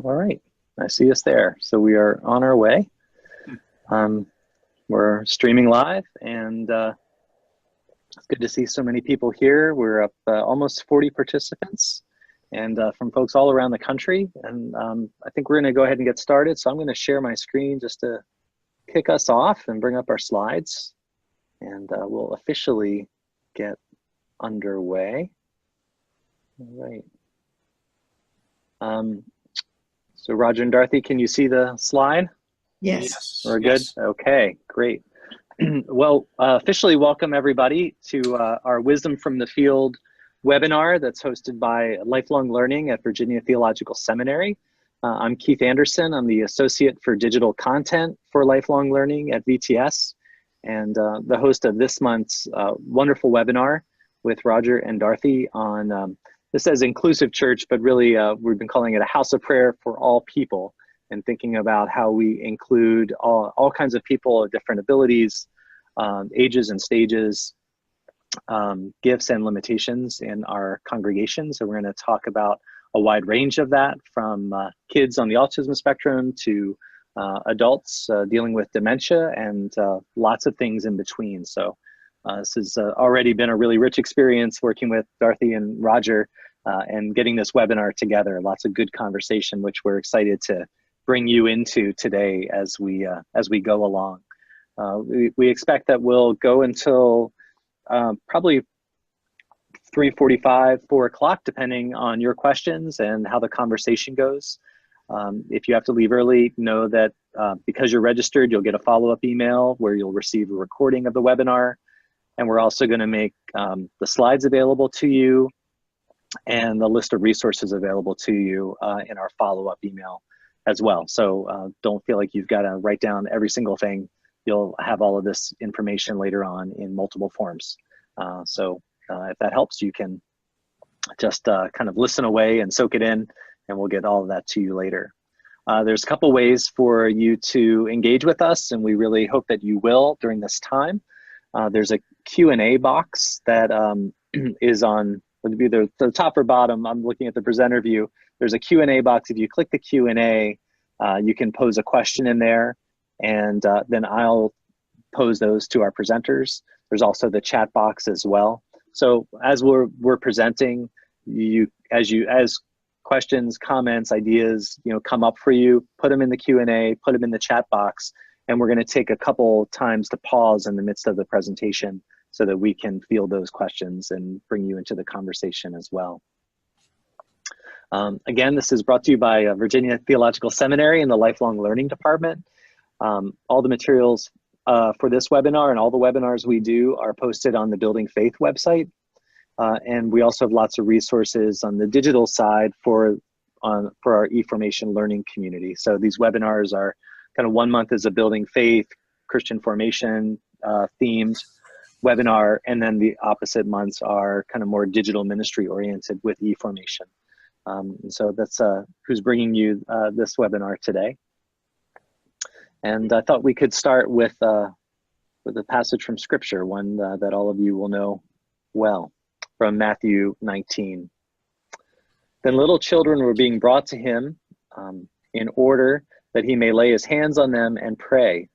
All right, I see us there. So we are on our way. We're streaming live, and it's good to see so many people here. We're up almost 40 participants, and from folks all around the country. And I think we're going to go ahead and get started. So I'm going to share my screen just to kick us off and bring up our slides, and we'll officially get underway. All right. So Roger and Dorothy, can you see the slide? Yes. We're good? Yes. Okay, great. Well, officially welcome everybody to our Wisdom from the Field webinar that's hosted by Lifelong Learning at Virginia Theological Seminary. I'm Keith Anderson. I'm the Associate for Digital Content for Lifelong Learning at VTS, and the host of this month's wonderful webinar with Roger and Dorothy on this says inclusive church, but really we've been calling it a house of prayer for all people, and thinking about how we include all kinds of people of different abilities, ages and stages, gifts and limitations in our congregation. So we're going to talk about a wide range of that, from kids on the autism spectrum to adults dealing with dementia, and lots of things in between. So this has already been a really rich experience working with Dorothy and Roger and getting this webinar together. Lots of good conversation, which we're excited to bring you into today as we go along. We expect that we'll go until probably 3:45, 4 o'clock, depending on your questions and how the conversation goes. If you have to leave early, know that because you're registered, you'll get a follow-up email where you'll receive a recording of the webinar. And we're also going to make the slides available to you and the list of resources available to you in our follow-up email as well. So don't feel like you've got to write down every single thing. You'll have all of this information later on in multiple forms. So if that helps, you can just kind of listen away and soak it in, and we'll get all of that to you later. There's a couple ways for you to engage with us, and we really hope that you will during this time. There's a Q&A box that is on, would be the top or bottom. I'm looking at the presenter view. There's a Q&A box. If you click the Q&A, you can pose a question in there, and then I'll pose those to our presenters. There's also the chat box as well. So as we're presenting, as questions, comments, ideas, come up for you, put them in the Q&A, put them in the chat box, and we're going to take a couple times to pause in the midst of the presentation so that we can field those questions and bring you into the conversation as well. Again, this is brought to you by Virginia Theological Seminary and the Lifelong Learning Department. All the materials for this webinar and all the webinars we do are posted on the Building Faith website. And we also have lots of resources on the digital side for our eFormation learning community. So these webinars are kind of 1 month is a Building Faith, Christian formation themed webinar, and then the opposite months are kind of more digital ministry oriented with eFormation. So that's who's bringing you this webinar today. And I thought we could start with a passage from Scripture, one that all of you will know well, from Matthew 19. Then little children were being brought to him in order that he may lay his hands on them and pray.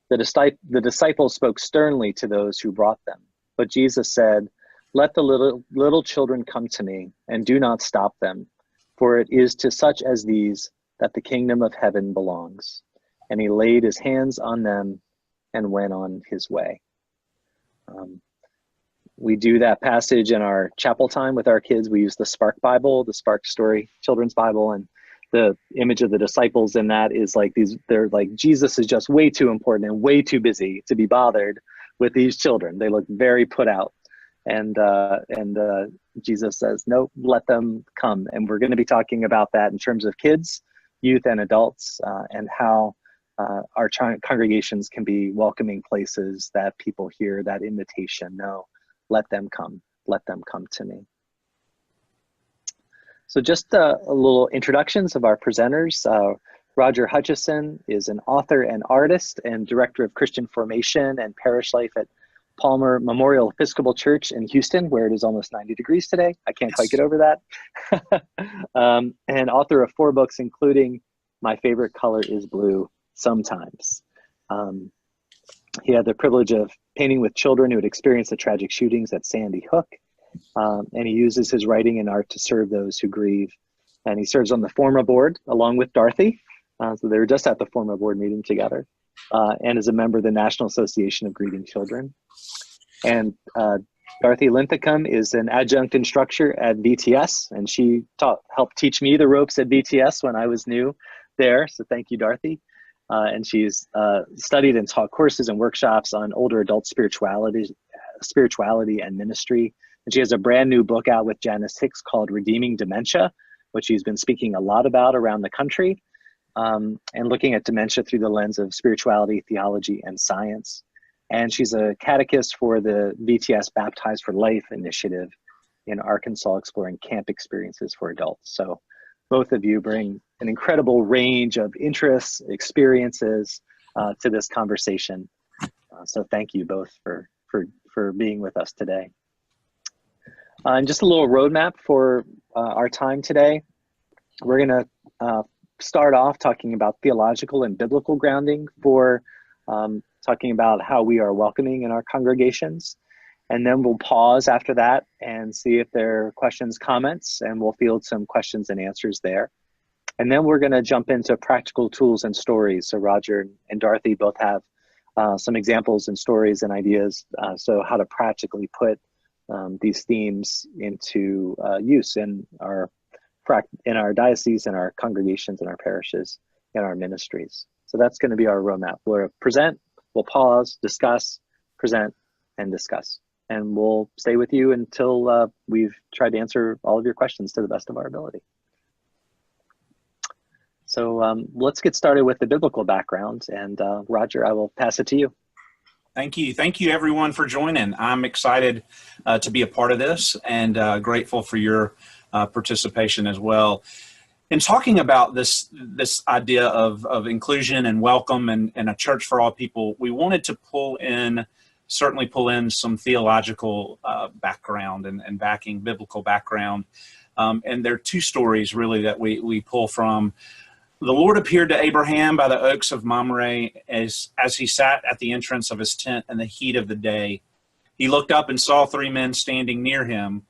The disciples spoke sternly to those who brought them. But Jesus said, "Let the little children come to me, and do not stop them, for it is to such as these that the kingdom of heaven belongs." And he laid his hands on them and went on his way. We do that passage in our chapel time with our kids. We use the Spark Bible, the Spark Story Children's Bible, and the image of the disciples in that is like they're like, Jesus is just way too important and way too busy to be bothered with these children. They look very put out. And Jesus says, no, let them come. And we're going to be talking about that in terms of kids, youth, and adults, and how our congregations can be welcoming places that people hear that invitation. No, let them come to me. So just a little introductions of our presenters. Roger Hutchison is an author and artist and director of Christian formation and parish life at Palmer Memorial Episcopal Church in Houston, where it is almost 90 degrees today. I can't quite get over that. And author of 4 books, including My Favorite Color is Blue, Sometimes. He had the privilege of painting with children who had experienced the tragic shootings at Sandy Hook. And he uses his writing and art to serve those who grieve. And he serves on the Forma board along with Dorothy. So they were just at the Forma board meeting together. And is a member of the National Association of Grieving Children. And Dorothy Linthicum is an adjunct instructor at VTS, and she helped teach me the ropes at VTS when I was new there. So thank you, Dorothy. And she's studied and taught courses and workshops on older adult spirituality and ministry. And she has a brand new book out with Janice Hicks called Redeeming Dementia, which she's been speaking a lot about around the country, and looking at dementia through the lens of spirituality, theology, and science. And she's a catechist for the VTS Baptized for Life initiative in Arkansas, exploring camp experiences for adults. So both of you bring an incredible range of interests, experiences to this conversation. So thank you both for being with us today. And just a little roadmap for our time today. We're going to start off talking about theological and biblical grounding for talking about how we are welcoming in our congregations. And then we'll pause after that and see if there are questions, comments, and we'll field some questions and answers there. And then we're going to jump into practical tools and stories. So Roger and Dorothy both have some examples and stories and ideas. So how to practically put these themes into use in our diocese, in our congregations, in our parishes, in our ministries. So that's going to be our roadmap. We'll present, we'll pause, discuss, present, and discuss. And we'll stay with you until we've tried to answer all of your questions to the best of our ability. So let's get started with the biblical background. And Roger, I will pass it to you. Thank you. Thank you, everyone, for joining. I'm excited to be a part of this and grateful for your participation as well. In talking about this idea of inclusion and welcome and a church for all people, we wanted to certainly pull in some theological background and backing, biblical background. And there are 2 stories really that we pull from. The Lord appeared to Abraham by the oaks of Mamre as he sat at the entrance of his tent in the heat of the day. He looked up and saw 3 men standing near him.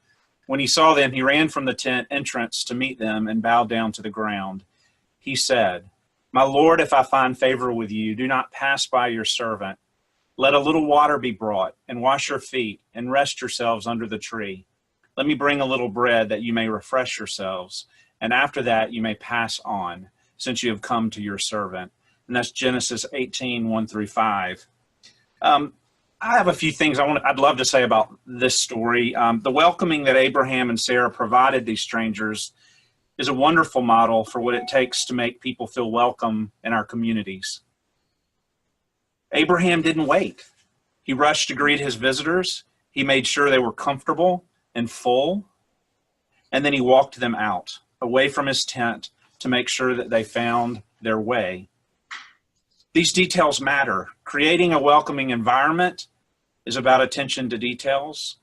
When he saw them, he ran from the tent entrance to meet them and bowed down to the ground. He said, "My Lord, if I find favor with you, do not pass by your servant. Let a little water be brought, and wash your feet, and rest yourselves under the tree. Let me bring a little bread that you may refresh yourselves, and after that you may pass on, since you have come to your servant." And that's Genesis 18, 1-5. I have a few things I'd love to say about this story. The welcoming that Abraham and Sarah provided these strangers is a wonderful model for what it takes to make people feel welcome in our communities. Abraham didn't wait. He rushed to greet his visitors. He made sure they were comfortable and full. And then he walked them out, away from his tent, to make sure that they found their way. These details matter. Creating a welcoming environment is about attention to details.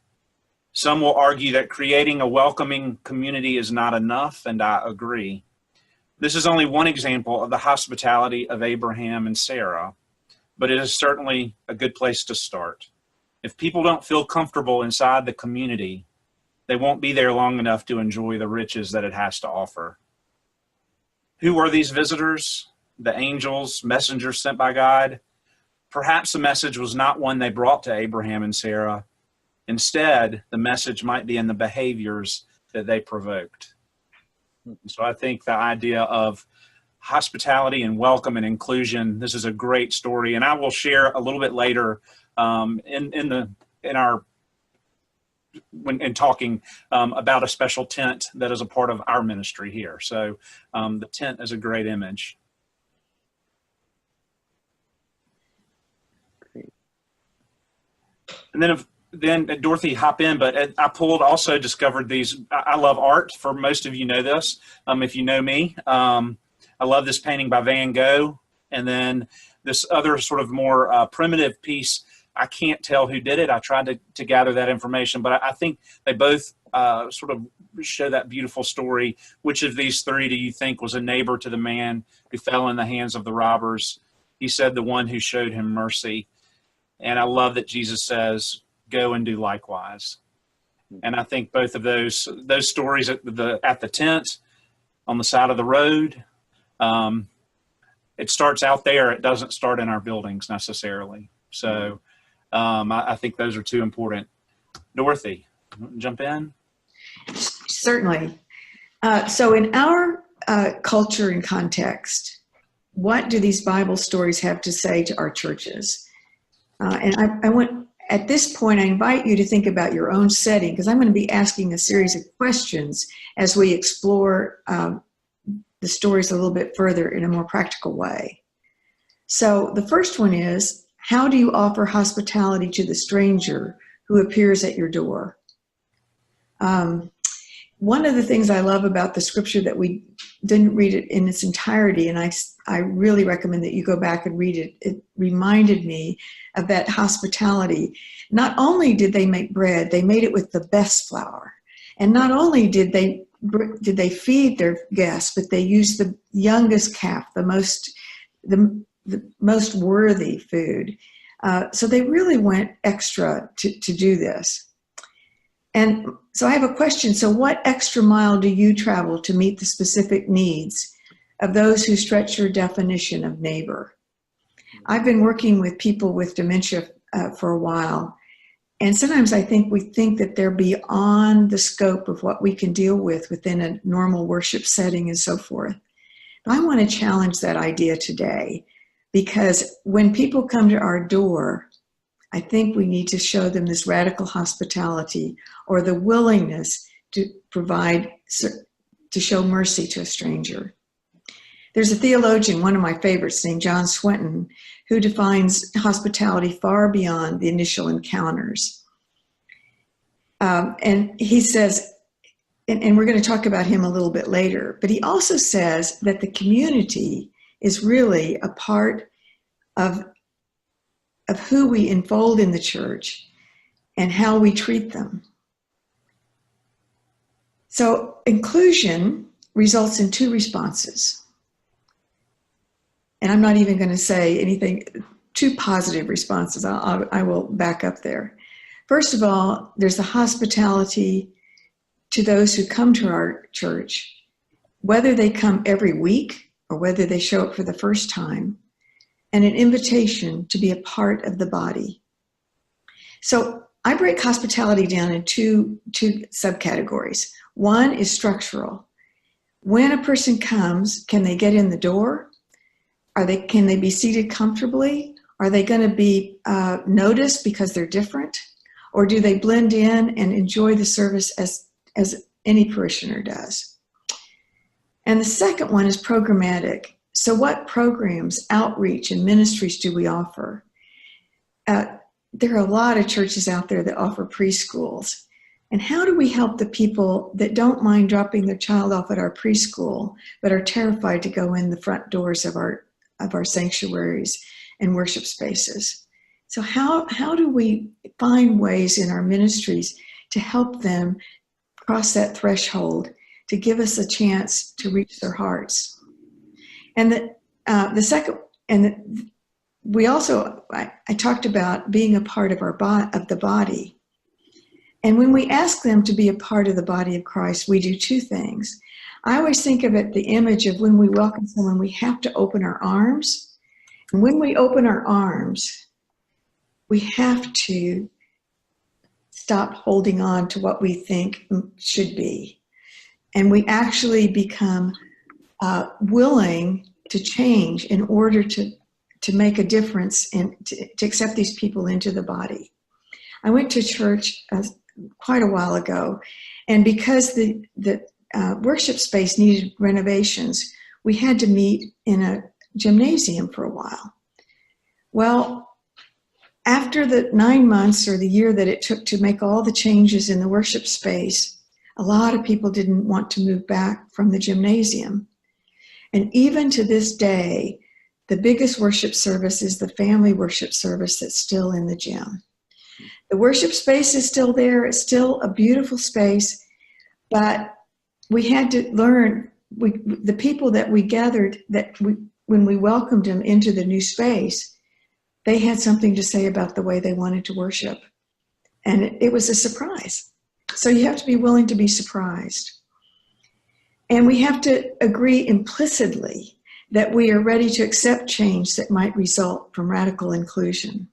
Some will argue that creating a welcoming community is not enough, and I agree. This is only one example of the hospitality of Abraham and Sarah, but it is certainly a good place to start. If people don't feel comfortable inside the community, they won't be there long enough to enjoy the riches that it has to offer. Who were these visitors? The angels, messengers sent by God? Perhaps the message was not one they brought to Abraham and Sarah. Instead, the message might be in the behaviors that they provoked. So I think the idea of hospitality and welcome and inclusion, this is a great story. And I will share a little bit later in talking about a special tent that is a part of our ministry here. So the tent is a great image. And then Dorothy, hop in, but I discovered these. I love art. For most of you know this. If you know me, I love this painting by Van Gogh. And then this other sort of more primitive piece I can't tell who did it. I tried to gather that information, but I think they both sort of show that beautiful story. Which of these three do you think was a neighbor to the man who fell in the hands of the robbers? He said the one who showed him mercy. And I love that Jesus says, go and do likewise. And I think both of those stories at the tent on the side of the road, it starts out there. It doesn't start in our buildings necessarily. So I think those are two important. Dorothy, jump in? Certainly. So in our culture and context, what do these Bible stories have to say to our churches? And I want, at this point, I invite you to think about your own setting, because I'm going to be asking a series of questions as we explore the stories a little bit further in a more practical way. So the first one is, how do you offer hospitality to the stranger who appears at your door? One of the things I love about the scripture that we didn't read it in its entirety, and I really recommend that you go back and read it. It reminded me of that hospitality. Not only did they make bread, they made it with the best flour. And not only did they feed their guests, but they used the youngest calf, the most worthy food. So they really went extra to do this. And so I have a question. So what extra mile do you travel to meet the specific needs of those who stretch your definition of neighbor? I've been working with people with dementia for a while. And sometimes I think we think that they're beyond the scope of what we can deal with within a normal worship setting and so forth. But I want to challenge that idea today, because when people come to our door, I think we need to show them this radical hospitality, or the willingness to show mercy to a stranger. There's a theologian, one of my favorites, named John Swinton, who defines hospitality far beyond the initial encounters. And he says, and we're going to talk about him a little bit later, but he also says that the community is really a part of who we enfold in the church and how we treat them. So inclusion results in two responses. And I'm not even going to say anything, two positive responses. I will back up there. First of all, there's the hospitality to those who come to our church, whether they come every week or whether they show up for the first time, and an invitation to be a part of the body. So I break hospitality down in two subcategories. One is structural. When a person comes, can they get in the door? Can they be seated comfortably? Are they going to be noticed because they're different? Or do they blend in and enjoy the service as any parishioner does? And the second one is programmatic. So what programs, outreach, and ministries do we offer? There are a lot of churches out there that offer preschools. And how do we help the people that don't mind dropping their child off at our preschool, but are terrified to go in the front doors of our sanctuaries and worship spaces? So how do we find ways in our ministries to help them cross that threshold, to give us a chance to reach their hearts? And the second, we also, I talked about being a part of the body. And when we ask them to be a part of the body of Christ, we do two things. I always think of it, the image of when we welcome someone, we have to open our arms. And when we open our arms, we have to stop holding on to what we think should be. And we actually become willing to change in order to make a difference and to accept these people into the body. I went to church quite a while ago, and because the worship space needed renovations, we had to meet in a gymnasium for a while. Well, after the 9 months or the year that it took to make all the changes in the worship space, a lot of people didn't want to move back from the gymnasium. And even to this day, the biggest worship service is the family worship service that's still in the gym. The worship space is still there. It's still a beautiful space, but we had to learn, the people that we gathered, when we welcomed them into the new space, they had something to say about the way they wanted to worship. And it was a surprise. So you have to be willing to be surprised. And we have to agree implicitly that we are ready to accept change that might result from radical inclusion.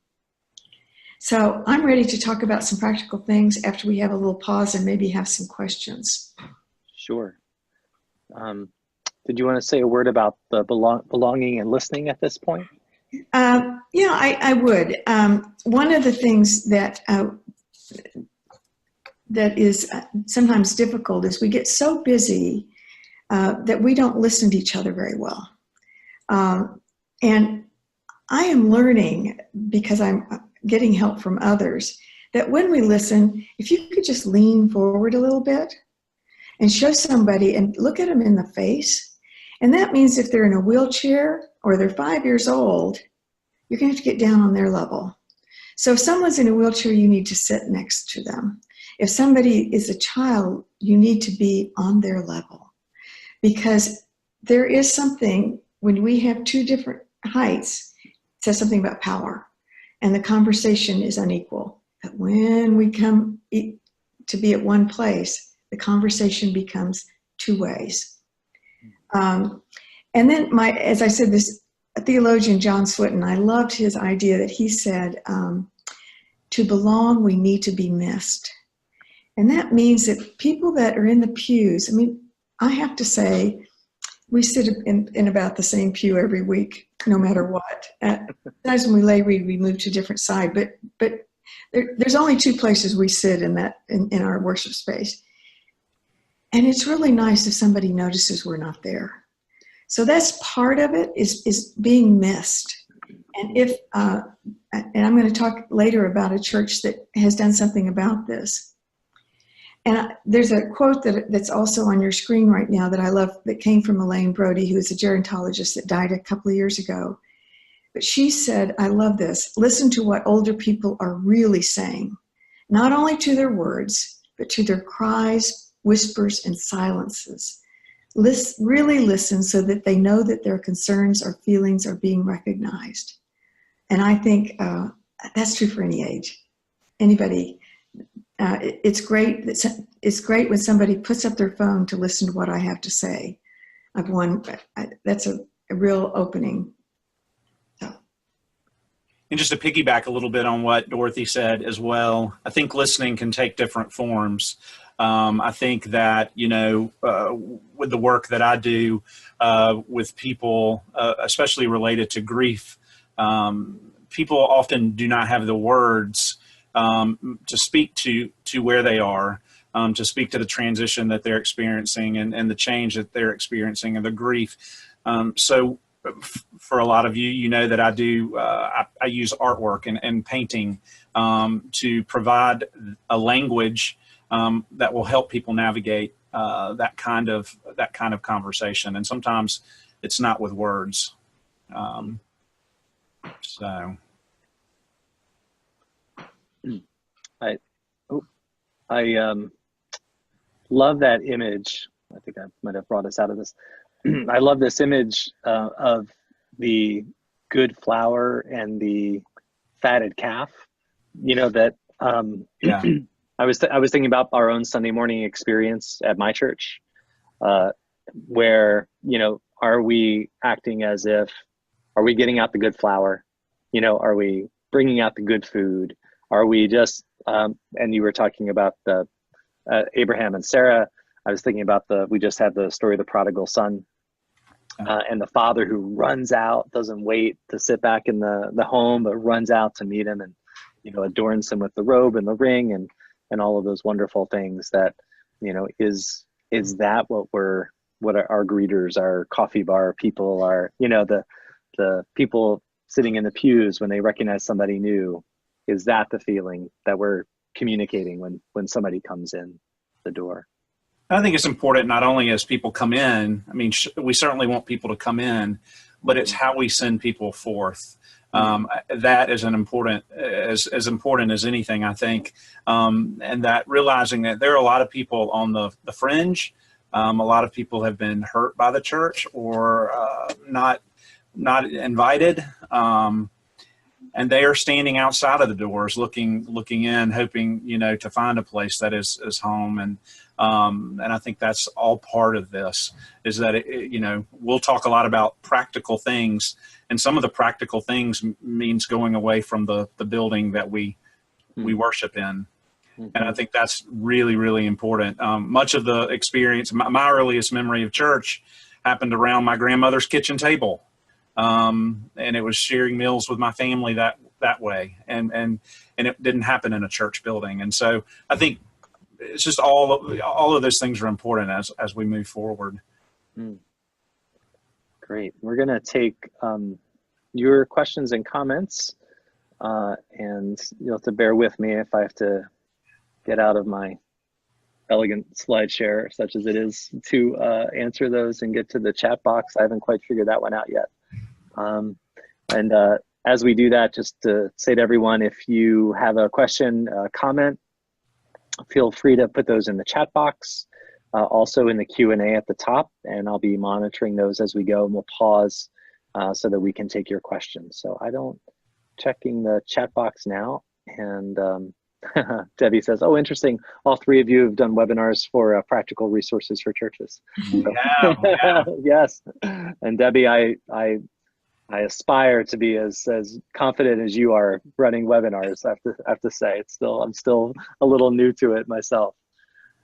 So I'm ready to talk about some practical things after we have a little pause and maybe have some questions. Sure. Did you want to say a word about the belonging and listening at this point? Yeah, I would. One of the things that is sometimes difficult is we get so busy that we don't listen to each other very well. And I am learning, because I'm getting help from others, that when we listen, if you could just lean forward a little bit and show somebody and look at them in the face. And that means if they're in a wheelchair or they're 5 years old, you're going to have to get down on their level. So if someone's in a wheelchair, you need to sit next to them. If somebody is a child, you need to be on their level. Because there is something, when we have two different heights, it says something about power. And the conversation is unequal. But when we come to be at one place, the conversation becomes two ways. And then, as I said, this theologian, John Swinton, I loved his idea that he said, to belong, we need to be missed. And that means that people that are in the pews, I mean, I have to say, we sit in about the same pew every week, no matter what. Sometimes when we lay read, we move to a different side, but there's only two places we sit in our worship space. And it's really nice if somebody notices we're not there. So that's part of it, is being missed. And and I'm going to talk later about a church that has done something about this. And there's a quote that's also on your screen right now that I love, that came from Elaine Brody, who is a gerontologist that died a couple of years ago. But she said, I love this, listen to what older people are really saying, not only to their words, but to their cries, whispers, and silences. Really listen so that they know that their concerns or feelings are being recognized. And I think that's true for any age. Anybody. It's great when somebody puts up their phone to listen to what I have to say. That's a real opening. So. And just to piggyback a little bit on what Dorothy said as well, I think listening can take different forms. I think that, with the work that I do with people, especially related to grief, people often do not have the words to speak to where they are, to speak to the transition that they're experiencing and the change that they're experiencing and the grief. So for a lot of you, you know that I do, I use artwork and painting to provide a language that will help people navigate that kind of conversation. And sometimes it's not with words. I love that image. I think I might have brought us out of this. I love this image of the good flour and the fatted calf. That Yeah. I was thinking about our own Sunday morning experience at my church, where are we acting as if, are we getting out the good flour? Are we bringing out the good food? Are we just and you were talking about the Abraham and Sarah. I was thinking about we just had the story of the prodigal son, and the father who runs out, doesn't wait to sit back in the home, but runs out to meet him and adorns him with the robe and the ring and all of those wonderful things that is that what our greeters, our coffee bar people, are the people sitting in the pews when they recognize somebody new. Is that the feeling that we're communicating when somebody comes in the door? I think it's important not only as people come in. I mean, we certainly want people to come in, but it's how we send people forth. That is as important as anything, I think. And that realizing that there are a lot of people on the fringe. A lot of people have been hurt by the church or not invited. And they are standing outside of the doors, looking in, hoping, to find a place that is home. And I think that's all part of this, is that, we'll talk a lot about practical things, and some of the practical things means going away from the building that we worship in. And I think that's really, really important. Much of the experience, my earliest memory of church happened around my grandmother's kitchen table. And it was sharing meals with my family that way. And it didn't happen in a church building. And so I think it's just all of those things are important as we move forward. Great. We're going to take your questions and comments, and you'll have to bear with me if I have to get out of my elegant slide share, such as it is, to answer those and get to the chat box. I haven't quite figured that one out yet. And as we do that, just to say to everyone, if you have a question, comment, feel free to put those in the chat box, also in the Q&A at the top, and I'll be monitoring those as we go, and we'll pause so that we can take your questions. So checking the chat box now, and Debbie says, "Oh, interesting. All three of you have done webinars for practical resources for churches." Yeah. Yes. And Debbie, I aspire to be as confident as you are running webinars. I have to say, I'm still a little new to it myself.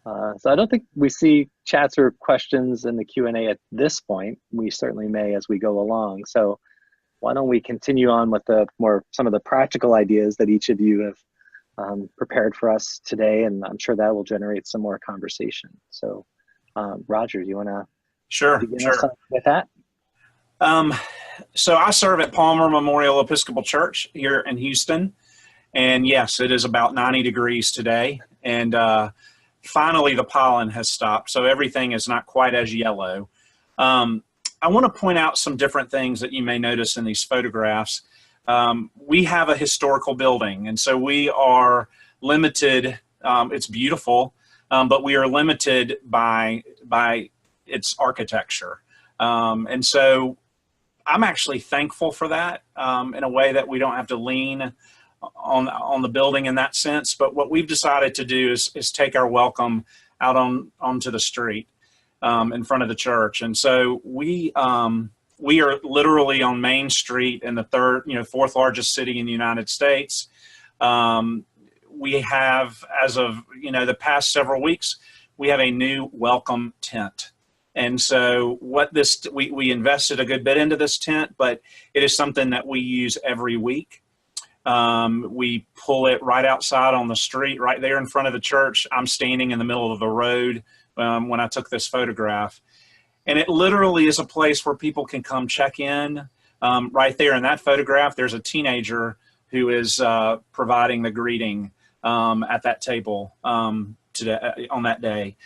So I don't think we see chats or questions in the Q&A at this point. We certainly may as we go along. So why don't we continue on with some of the practical ideas that each of you have prepared for us today, and I'm sure that will generate some more conversation. So Roger, do you want to begin us with that? So I serve at Palmer Memorial Episcopal Church here in Houston, and yes, it is about 90 degrees today, and finally the pollen has stopped, so everything is not quite as yellow. I want to point out some different things that you may notice in these photographs. We have a historical building, and so we are limited. It's beautiful, but we are limited by its architecture. And so I'm actually thankful for that, in a way that we don't have to lean on the building in that sense. But what we've decided to do is take our welcome out onto the street in front of the church. And so we are literally on Main Street in the fourth largest city in the United States. We have, as of the past several weeks, we have a new welcome tent. And so we invested a good bit into this tent, but it is something that we use every week. We pull it right outside on the street, right there in front of the church. I'm standing in the middle of the road when I took this photograph. And it literally is a place where people can come check in. Right there in that photograph, there's a teenager who is providing the greeting at that table today, on that day.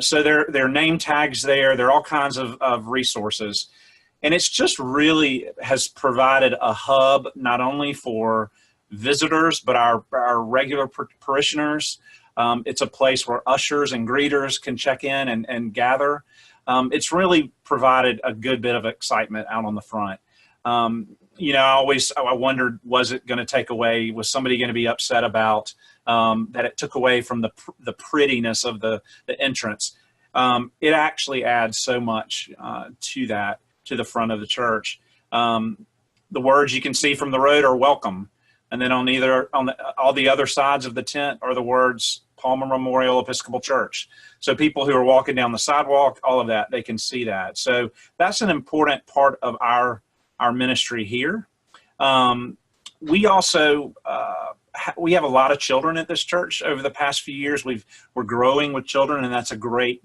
So there are name tags there. There are all kinds of resources. And it's just really has provided a hub not only for visitors, but our regular parishioners. It's a place where ushers and greeters can check in and gather. It's really provided a good bit of excitement out on the front. I wondered, was it going to take away, was somebody going to be upset about that it took away from the prettiness of the entrance? It actually adds so much to the front of the church. The words you can see from the road are welcome. And then on all the other sides of the tent are the words Palmer Memorial Episcopal Church. So people who are walking down the sidewalk, all of that, they can see that. So that's an important part of our ministry here. We also, we have a lot of children at this church. Over the past few years, we're growing with children, and that's a great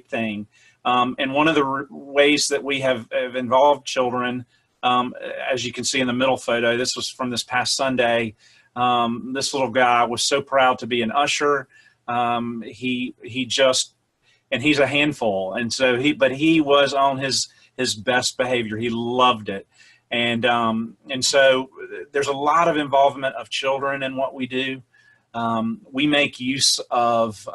thing. And one of the ways that we have involved children, as you can see in the middle photo, this was from this past Sunday. This little guy was so proud to be an usher. He just and he's a handful. And so but he was on his best behavior. He loved it. And so there's a lot of involvement of children in what we do. We make use of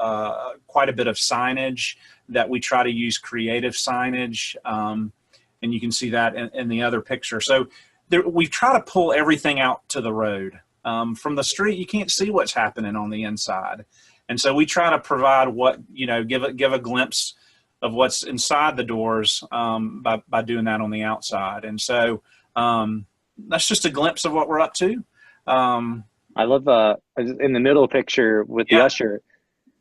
quite a bit of signage that we try to use creative signage. And you can see that in the other picture. So we try to pull everything out to the road. From the street, you can't see what's happening on the inside. And so we try to provide give a glimpse of what's inside the doors by doing that on the outside. And so that's just a glimpse of what we're up to. I love in the middle picture with the usher.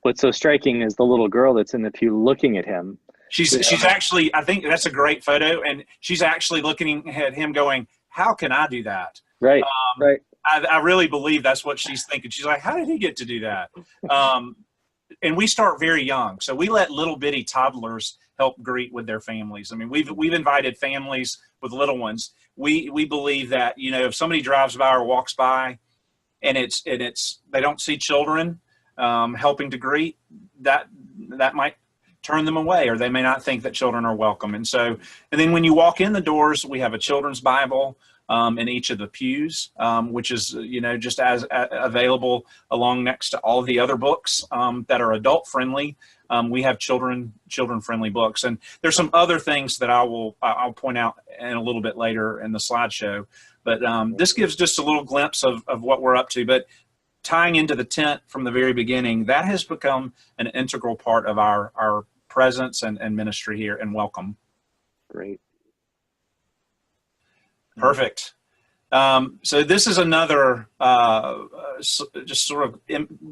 What's so striking is the little girl that's in the pew looking at him. She's actually, I think that's a great photo, and she's actually looking at him going, how can I do that? Right, right. I really believe that's what she's thinking. She's like, how did he get to do that? And we start very young. So we let little bitty toddlers help greet with their families. I mean, we've invited families with little ones. We believe that, if somebody drives by or walks by and they don't see children helping to greet, that might turn them away, or they may not think that children are welcome. And then when you walk in the doors, we have a children's Bible in each of the pews, which is, just as available along next to all of the other books that are adult friendly. We have children friendly books, and there's some other things that I'll point out in a little bit later in the slideshow. But this gives just a little glimpse of what we're up to. But tying into the tent from the very beginning, that has become an integral part of our presence and ministry here and welcome. Great. Perfect. So this is another just sort of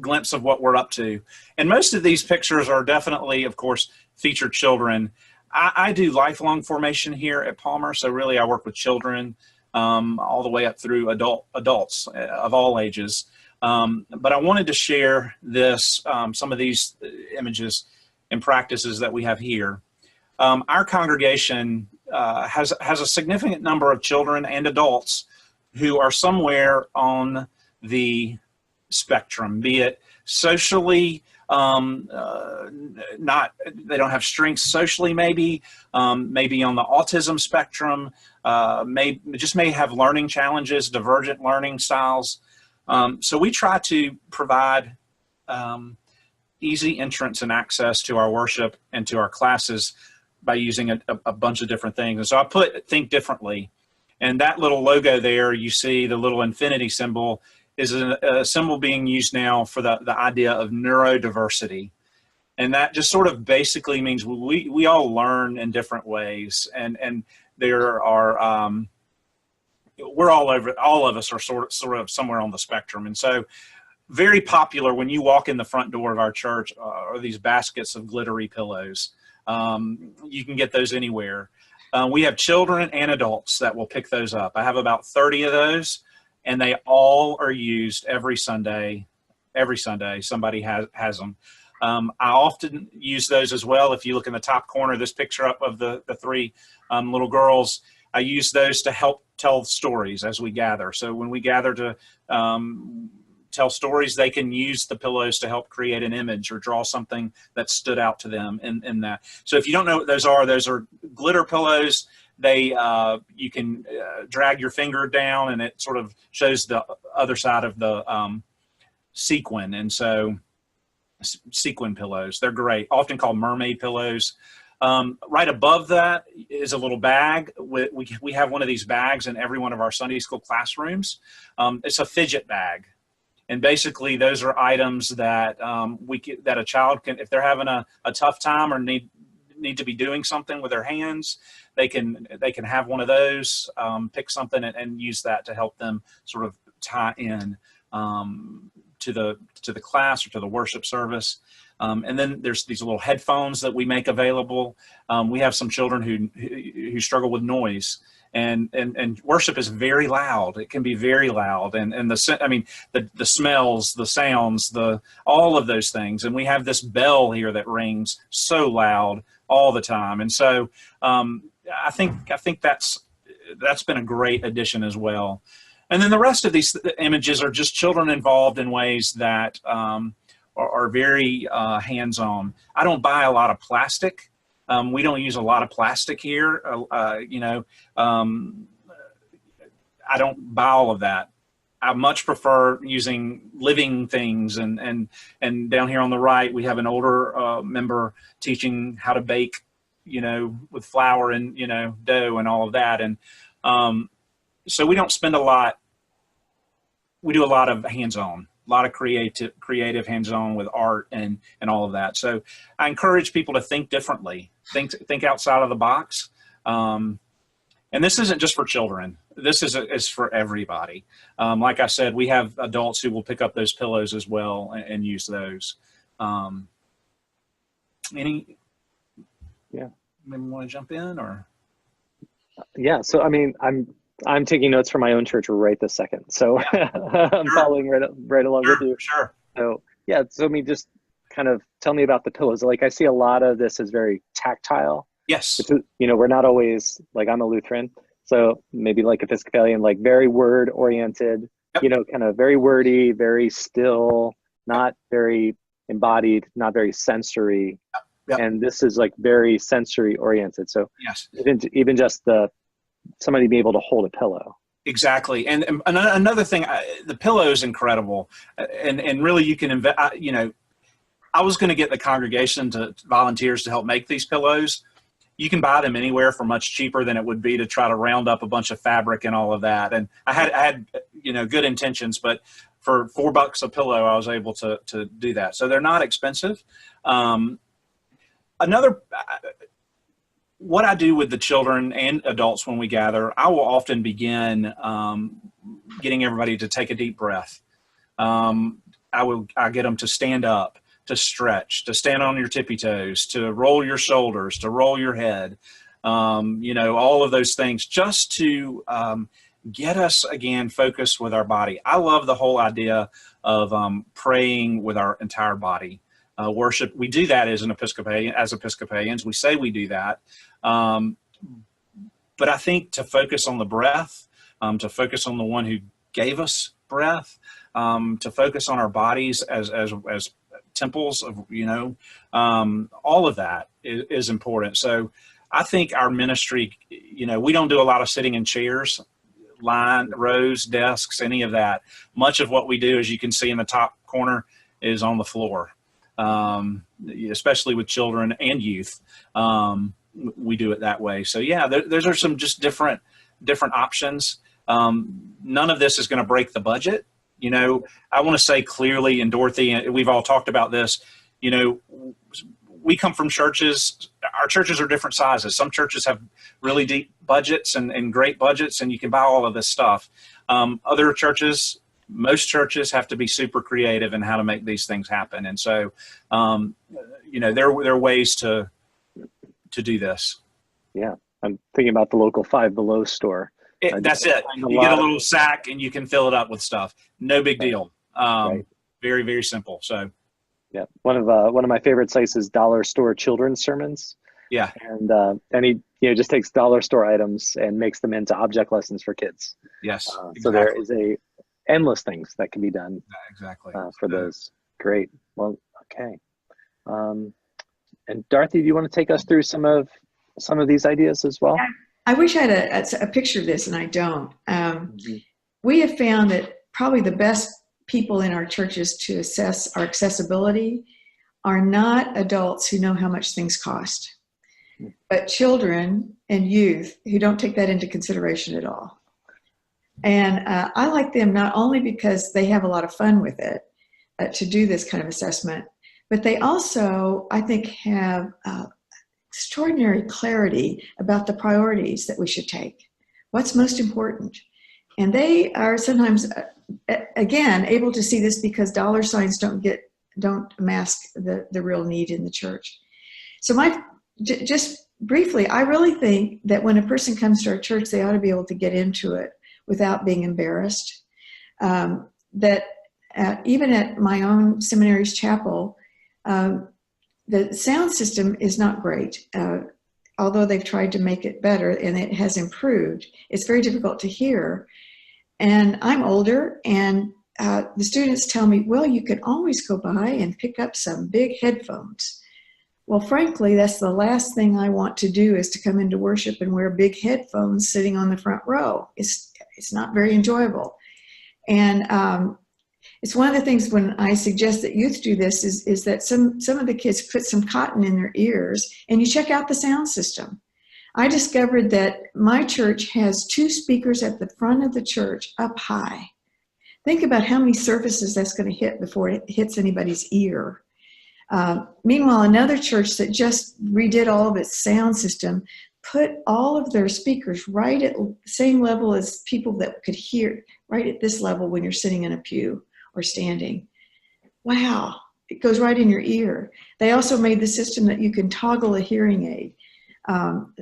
glimpse of what we're up to. And most of these pictures are definitely, of course, feature children. I do lifelong formation here at Palmer. So really I work with children all the way up through adults of all ages. But I wanted to share some of these images and practices that we have here. Our congregation has a significant number of children and adults who are somewhere on the spectrum, be it socially, they don't have strengths socially, maybe on the autism spectrum, may have learning challenges, divergent learning styles. So we try to provide easy entrance and access to our worship and to our classes by using a bunch of different things. And so I put think differently. And that little logo there, you see the little infinity symbol, is a symbol being used now for the idea of neurodiversity. And that just sort of basically means we all learn in different ways. And there are, all of us are sort of somewhere on the spectrum. And so very popular when you walk in the front door of our church are these baskets of glittery pillows. You can get those anywhere. We have children and adults that will pick those up. I have about 30 of those, and they all are used every Sunday. Every Sunday, somebody has them. I often use those as well. If you look in the top corner, this picture up of the three little girls, I use those to help tell stories as we gather. So when we gather to tell stories, they can use the pillows to help create an image or draw something that stood out to them in that. So if you don't know what those are glitter pillows. You can drag your finger down and it sort of shows the other side of the sequin. And so sequin pillows, they're great, often called mermaid pillows. Right above that is a little bag. We have one of these bags in every one of our Sunday school classrooms. It's a fidget bag. And basically, those are items that that a child can, if they're having a tough time or need to be doing something with their hands, they can have one of those, pick something and use that to help them sort of tie in to the class or to the worship service. And then there's these little headphones that we make available. We have some children who struggle with noise. And worship is very loud. It can be very loud, and the smells, the sounds, all of those things. And we have this bell here that rings so loud all the time. And so I think that's been a great addition as well. And then the rest of these images are just children involved in ways that are very hands-on. I don't buy a lot of plastic. We don't use a lot of plastic here. You know, I don't buy all of that. I much prefer using living things, and down here on the right, we have an older member teaching how to bake, you know, with flour and, you know, dough and all of that. And so we don't spend a lot. We do a lot of hands-on, a lot of creative hands-on with art and all of that. So I encourage people to think differently, think outside of the box. And this isn't just for children. This is for everybody. Like I said, we have adults who will pick up those pillows as well and use those. Maybe want to jump in, or? Yeah. So I mean, I'm taking notes for my own church right this second. So Yeah. I'm following right along with you. Sure. So yeah. So I mean, just kind of tell me about the pillows. Like I see a lot of this is very tactile. Yes. Which is, you know, we're not always, like, I'm a Lutheran, so maybe like Episcopalian, like very word oriented, Yep. you know, kind of very wordy, very still, not very embodied, not very sensory. Yep. And this is like very sensory oriented. So Yes. even just somebody being able to hold a pillow. Exactly. And another thing, the pillow is incredible. And really you can you know, I was going to get the congregation to volunteers to help make these pillows. You can buy them anywhere for much cheaper than it would be to try to round up a bunch of fabric and all of that. And I had you know, good intentions, but for $4 a pillow, I was able to do that. So they're not expensive. What I do with the children and adults when we gather, I will often begin getting everybody to take a deep breath. I get them to stand up, to stretch, to stand on your tippy toes, to roll your shoulders, to roll your head, you know, all of those things, just to get us again focused with our body. I love the whole idea of praying with our entire body. Worship, we do that as Episcopalians. We say we do that. But I think to focus on the breath, to focus on the one who gave us breath, to focus on our bodies as temples of, you know, all of that is important. So I think our ministry, you know, we don't do a lot of sitting in chairs, rows, desks, any of that. Much of what we do, as you can see in the top corner, is on the floor, especially with children and youth. We do it that way. So yeah, those are some just different options. None of this is going to break the budget. You know, I want to say clearly, and Dorothy, and we've all talked about this, you know, we come from churches. Our churches are different sizes. Some churches have really deep budgets and great budgets, and you can buy all of this stuff. Other churches, most churches have to be super creative in how to make these things happen. And so, you know, there are ways to do this. Yeah. I'm thinking about the local Five Below store. That's it. You get a little sack and you can fill it up with stuff. No big deal. Right. Very, very simple. So, yeah, one of my favorite sites is Dollar Store Children's Sermons. Yeah, and he, you know, just takes dollar store items and makes them into object lessons for kids. Yes, exactly. So there is endless things that can be done. Exactly. For those. Great. Well, okay. And Dorothy, do you want to take us through some of these ideas as well? I wish I had a picture of this, and I don't. We have found that probably the best people in our churches to assess our accessibility are not adults who know how much things cost, but children and youth who don't take that into consideration at all. And I like them not only because they have a lot of fun with it to do this kind of assessment, but they also, I think, have extraordinary clarity about the priorities that we should take. What's most important? And they are sometimes, again, able to see this because dollar signs don't mask the real need in the church. So just briefly, I really think that when a person comes to our church, they ought to be able to get into it without being embarrassed. That even at my own seminary's chapel, the sound system is not great. Although they've tried to make it better and it has improved, it's very difficult to hear. And I'm older, and the students tell me, well, you can always go by and pick up some big headphones. Well, frankly, that's the last thing I want to do, is to come into worship and wear big headphones sitting on the front row. It's not very enjoyable. And it's one of the things when I suggest that youth do this is that some of the kids put some cotton in their ears and you check out the sound system. I discovered that my church has 2 speakers at the front of the church up high. Think about how many surfaces that's going to hit before it hits anybody's ear. Meanwhile, another church that just redid all of its sound system put all of their speakers right at the same level as people that could hear, right at this level when you're sitting in a pew or standing. Wow, it goes right in your ear. They also made the system that you can toggle a hearing aid.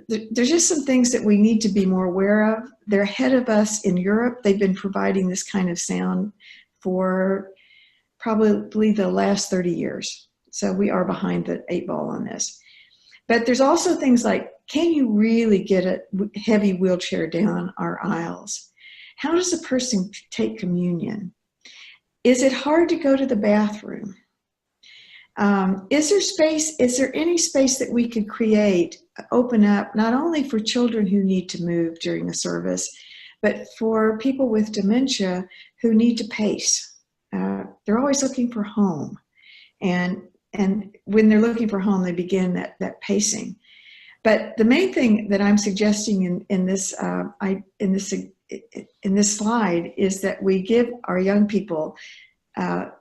There's just some things that we need to be more aware of. They're ahead of us in Europe. They've been providing this kind of sound for probably the last 30 years. So we are behind the 8 ball on this. But there's also things like, can you really get a heavy wheelchair down our aisles? How does a person take communion? Is it hard to go to the bathroom? Is there any space that we could create, open up, not only for children who need to move during a service, but for people with dementia who need to pace? They're always looking for home. And when they're looking for home, they begin that pacing. But the main thing that I'm suggesting in this slide is that we give our young people the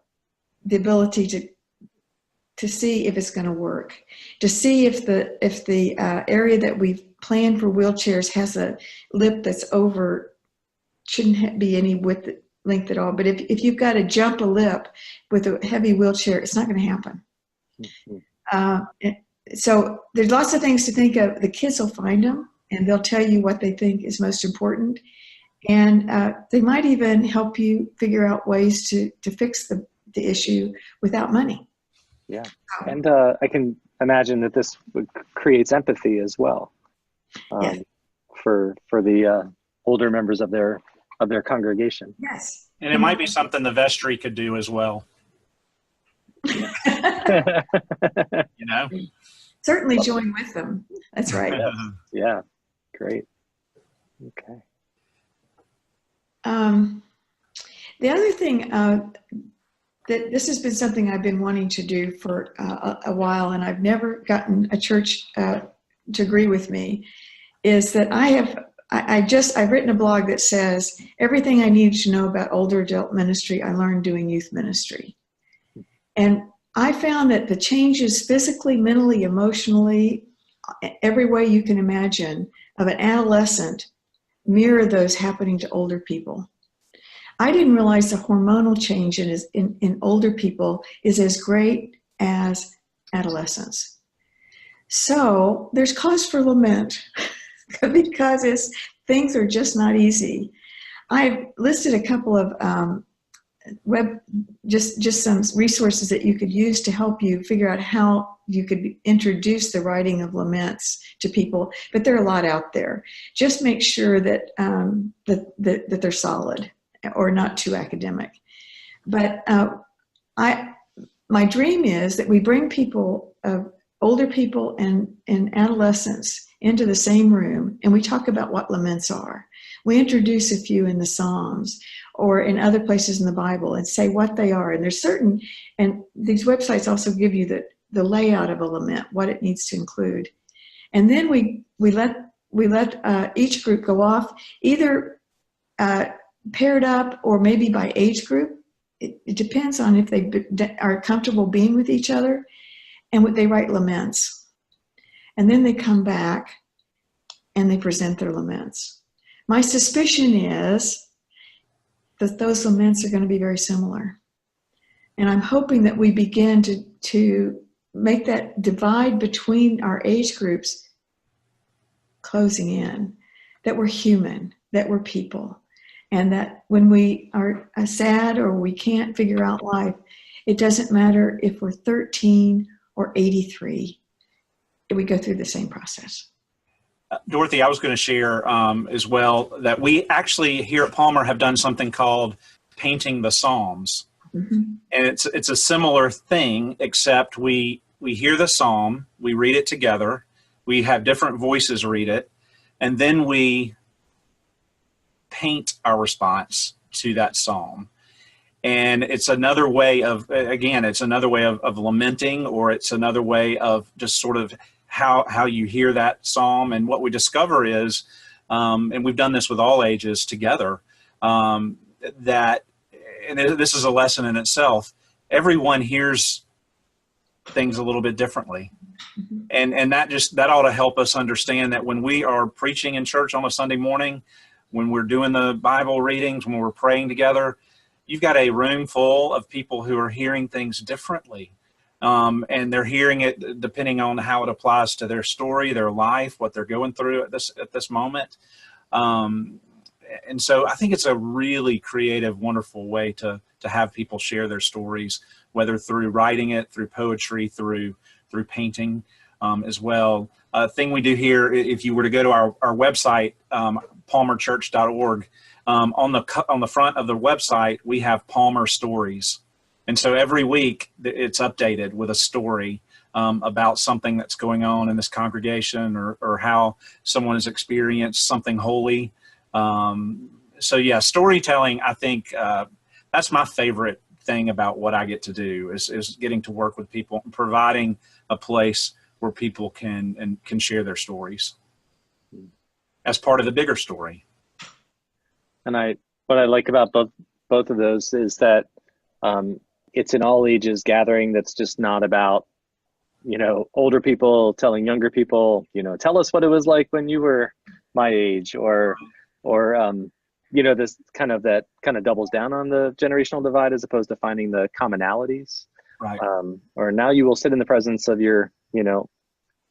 ability to see if it's going to work, to see if the area that we've planned for wheelchairs has a lip that's over, shouldn't be any width length at all. But if you've got to jump a lip with a heavy wheelchair, it's not going to happen. So there's lots of things to think of. The kids will find them and they'll tell you what they think is most important. And they might even help you figure out ways to fix the issue without money. Yeah, and I can imagine that this creates empathy as well for the older members of their congregation. Yes, and it might be something the vestry could do as well. You know, certainly join with them. That's right. Yeah, great. Okay. The other thing that this has been something I've been wanting to do for a while, and I've never gotten a church to agree with me, is that I've written a blog that says everything I needed to know about older adult ministry I learned doing youth ministry. And I found that the changes physically, mentally, emotionally, every way you can imagine of an adolescent mirror those happening to older people. I didn't realize the hormonal change in older people is as great as adolescence. So there's cause for lament because things are just not easy. I've listed a couple of just some resources that you could use to help you figure out how you could introduce the writing of laments to people, but there are a lot out there. Just make sure that that they're solid or not too academic. But my dream is that we bring people, older people and adolescents, into the same room, and we talk about what laments are. We introduce a few in the Psalms or in other places in the Bible and say what they are. And there's certain, and these websites also give you the layout of a lament, what it needs to include. And then we let each group go off, either paired up or maybe by age group. It depends on if they are comfortable being with each other, and they write laments. And then they come back and they present their laments. My suspicion is that those laments are going to be very similar. And I'm hoping that we begin to make that divide between our age groups closing in, that we're human, that we're people, and that when we are sad or we can't figure out life, it doesn't matter if we're 13 or 83. We go through the same process. Dorothy, I was going to share as well that we actually here at Palmer have done something called painting the Psalms. Mm-hmm. And it's a similar thing, except we hear the psalm, we read it together, we have different voices read it, and then we paint our response to that psalm. And it's another way of, again, it's another way of lamenting, or it's another way of just sort of how you hear that psalm. And what we discover is, and we've done this with all ages together, that, and this is a lesson in itself, everyone hears things a little bit differently. And that ought to help us understand that when we are preaching in church on a Sunday morning, when we're doing the Bible readings, when we're praying together, you've got a room full of people who are hearing things differently. And they're hearing it depending on how it applies to their story, their life, what they're going through at this moment. And so I think it's a really creative, wonderful way to have people share their stories, whether through writing it, through poetry, through painting as well. A thing we do here, if you were to go to our website, palmerchurch.org, on the front of the website, we have Palmer Stories. And so every week it's updated with a story about something that's going on in this congregation, or how someone has experienced something holy. So yeah, storytelling, I think that's my favorite thing about what I get to do is getting to work with people and providing a place where people can share their stories as part of the bigger story. And what I like about both of those is that it's an all ages gathering that's just not about, older people telling younger people, tell us what it was like when you were my age, or this kind of doubles down on the generational divide as opposed to finding the commonalities. Right. Or now you will sit in the presence of your,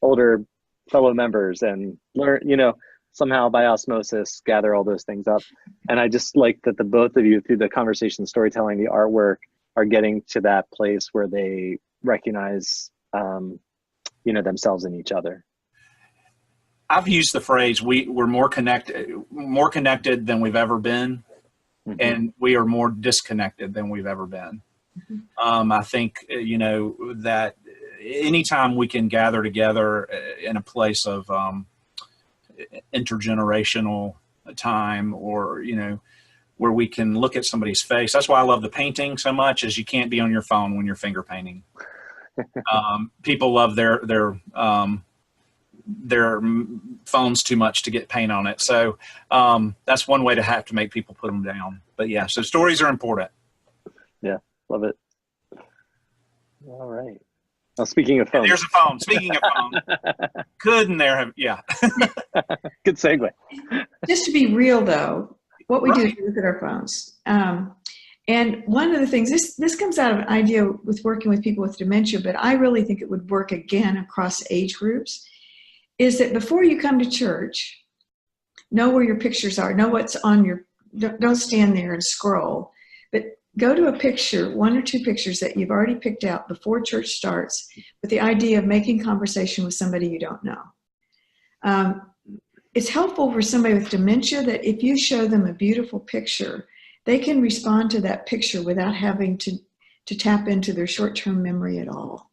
older fellow members and learn, somehow by osmosis, gather all those things up. And I just like that the both of you, through the conversation, storytelling, the artwork, are getting to that place where they recognize, themselves in each other. I've used the phrase, we're more connected than we've ever been, mm-hmm. and we are more disconnected than we've ever been. Mm-hmm. I think, that anytime we can gather together in a place of intergenerational time, or, where we can look at somebody's face. That's why I love the painting so much, is you can't be on your phone when you're finger painting. People love their phones too much to get paint on it. So that's one way to have to make people put them down. But yeah, so stories are important. Yeah, love it. All right. Well, speaking of phones. There's a phone. Speaking of phone. Couldn't there have, yeah. Good segue. Just to be real though, what we do is we look at our phones. And one of the things, this comes out of an idea with working with people with dementia, but I really think it would work again across age groups, is that before you come to church, know where your pictures are, know what's on your, don't stand there and scroll, but go to a picture, one or two pictures that you've already picked out before church starts, with the idea of making conversation with somebody you don't know. It's helpful for somebody with dementia that if you show them a beautiful picture, they can respond to that picture without having to tap into their short-term memory at all.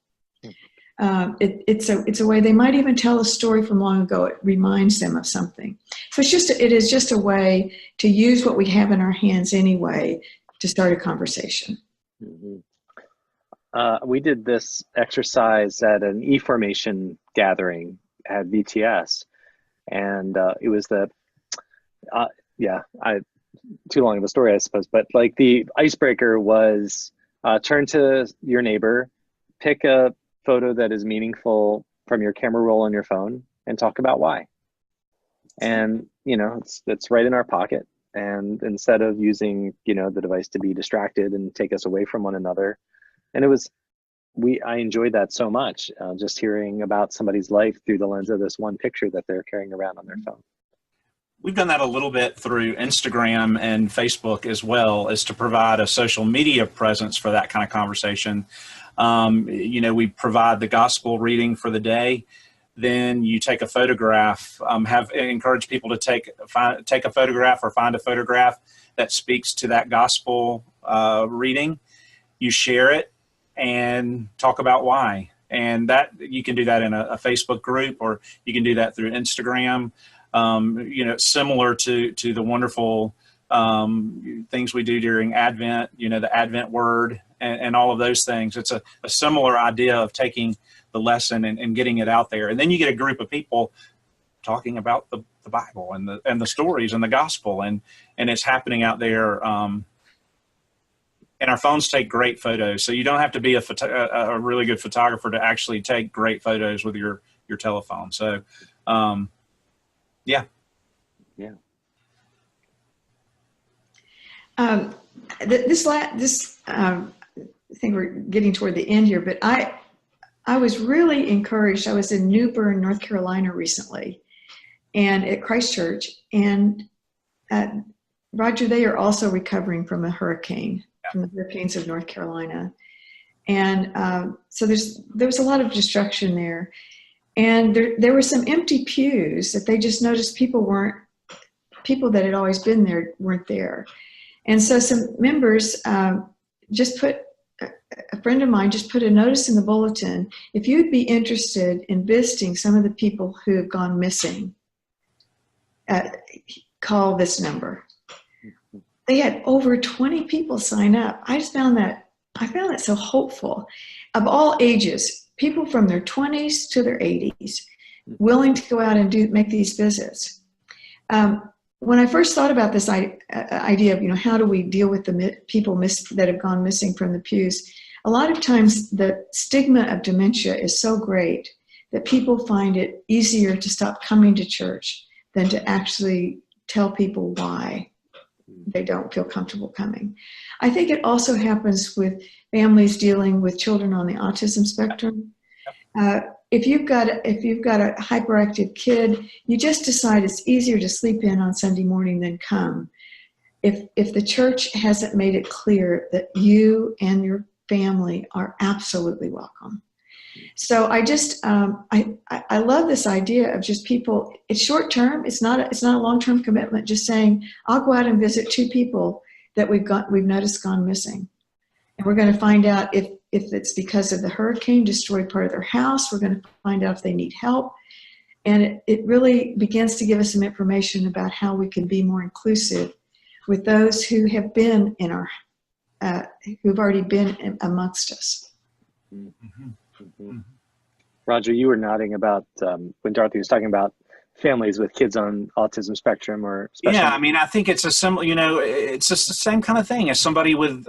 It's a way they might even tell a story from long ago. It reminds them of something. So it is just a way to use what we have in our hands anyway to start a conversation. Mm-hmm. We did this exercise at an E-formation gathering at VTS, and it was too long of a story, I suppose, but like the icebreaker was turn to your neighbor, pick a photo that is meaningful from your camera roll on your phone, and talk about why. And it's right in our pocket. And instead of using the device to be distracted and take us away from one another, and I enjoyed that so much, just hearing about somebody's life through the lens of this one picture that they're carrying around on their phone. We've done that a little bit through Instagram and Facebook as well, as to provide a social media presence for that kind of conversation. We provide the gospel reading for the day. then you take a photograph. Encourage people to take a photograph or find a photograph that speaks to that gospel reading. You share it and talk about why. And that you can do that in a Facebook group, or you can do that through Instagram. Similar to the wonderful things we do during Advent, the Advent word and all of those things. It's a similar idea of taking the lesson and getting it out there. And then you get a group of people talking about the Bible and the stories and the gospel, and it's happening out there. And our phones take great photos, so you don't have to be a really good photographer to actually take great photos with your telephone. So, yeah. This I think we're getting toward the end here, but I was really encouraged. I was in New Bern, North Carolina recently, and at Christ Church, and Roger, they are also recovering from a hurricane, from the hurricanes of North Carolina. And so there was a lot of destruction there. And there were some empty pews that they just noticed people that had always been there weren't there. And so some members a friend of mine just put a notice in the bulletin: if you'd be interested in visiting some of the people who have gone missing, call this number. They had over 20 people sign up. I found that so hopeful. Of all ages, people from their 20s to their 80s, willing to go out and make these visits. When I first thought about this idea of, how do we deal with the people that have gone missing from the pews, a lot of times the stigma of dementia is so great that people find it easier to stop coming to church than to actually tell people why they don't feel comfortable coming. I think it also happens with families dealing with children on the autism spectrum. If you've got a hyperactive kid, you just decide it's easier to sleep in on Sunday morning than come. If the church hasn't made it clear that you and your family are absolutely welcome. So I just I love this idea of just people. It's short term. It's not a long term commitment. Just saying, I'll go out and visit 2 people that we've noticed gone missing, and we're going to find out if it's because of the hurricane destroyed part of their house. We're going to find out if they need help, and it really begins to give us some information about how we can be more inclusive with those who have been in our who've already been amongst us. Mm-hmm. Mm-hmm. Roger, you were nodding about when Dorothy was talking about families with kids on autism spectrum or special. Yeah, I mean, I think it's a similar, it's just the same kind of thing as somebody with,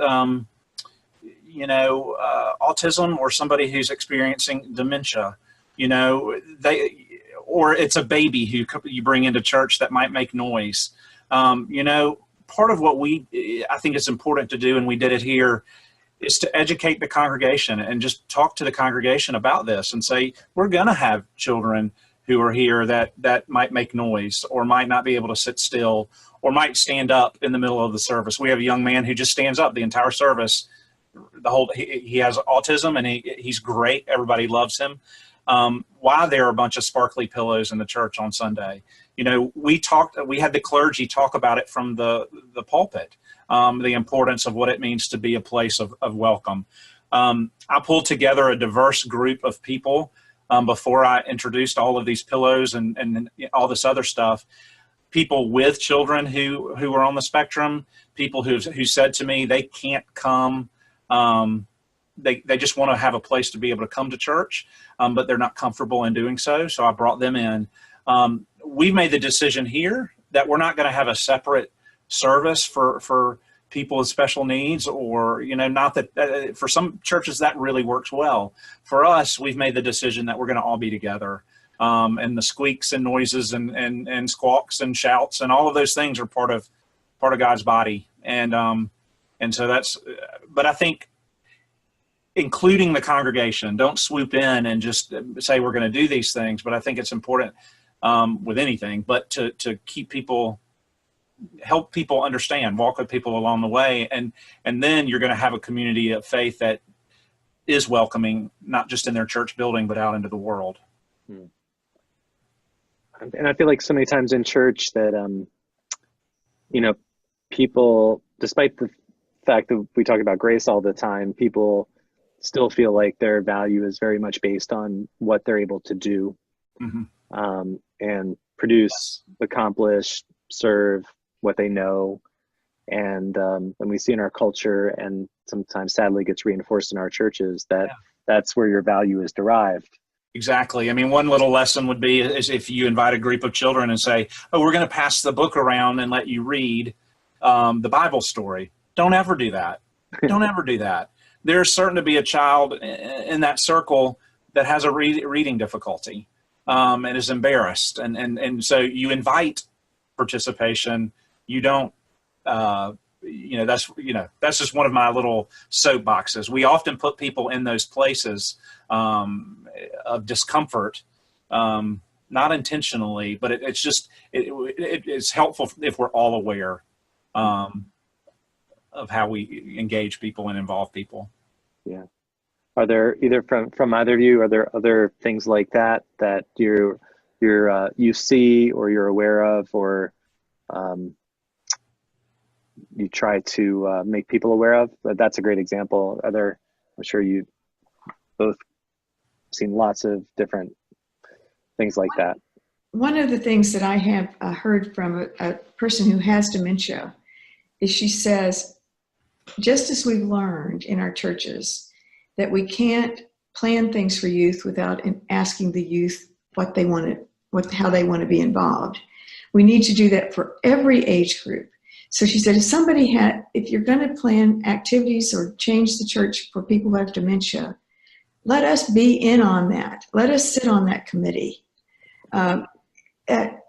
autism, or somebody who's experiencing dementia, or it's a baby who you bring into church that might make noise. Part of what I think it's important to do, and we did it here, is to educate the congregation and just talk to the congregation about this and say, we're going to have children who are here that might make noise, or might not be able to sit still, or might stand up in the middle of the service. We have a young man who just stands up the entire service. He has autism, and he's great. Everybody loves him. Why there are a bunch of sparkly pillows in the church on Sunday? We had the clergy talk about it from the pulpit, the importance of what it means to be a place of welcome. I pulled together a diverse group of people before I introduced all of these pillows and all this other stuff. People with children who are on the spectrum, people who said to me they can't come. They just want to have a place to be able to come to church, but they're not comfortable in doing so. So I brought them in. We made the decision here that we're not going to have a separate service for people with special needs, or, not that for some churches that really works well. For us, we've made the decision that we're going to all be together. And the squeaks and noises and squawks and shouts and all of those things are part of God's body. And so but I think including the congregation, don't swoop in and just say we're going to do these things. But I think it's important with anything, but to help people understand, walk with people along the way. And then you're going to have a community of faith that is welcoming, not just in their church building, but out into the world. And I feel like so many times in church that, you know, people, despite the fact that we talk about grace all the time, people still feel like their value is very much based on what they're able to do, and produce, accomplish, serve, what they know. And we see in our culture, and sometimes sadly gets reinforced in our churches, that that's where your value is derived. Exactly. I mean, one little lesson would be is if you invite a group of children and say, oh, we're going to pass the book around and let you read the Bible story. Don't ever do that. Don't ever do that. There's certain to be a child in that circle that has a reading difficulty and is embarrassed. And so you invite participation. You don't, that's just one of my little soapboxes. We often put people in those places of discomfort, not intentionally, but it's just, it's helpful if we're all aware of how we engage people and involve people. Yeah. Are there, either from either of you, are there other things like that you see or you're aware of, or you try to make people aware of? That's a great example. I'm sure you both seen lots of different things like that. One of the things that I have heard from a person who has dementia is she says, just as we've learned in our churches that we can't plan things for youth without asking the youth what they want to, how they want to be involved, we need to do that for every age group. So she said, if you're going to plan activities or change the church for people who have dementia, let us be in on that. Let us sit on that committee.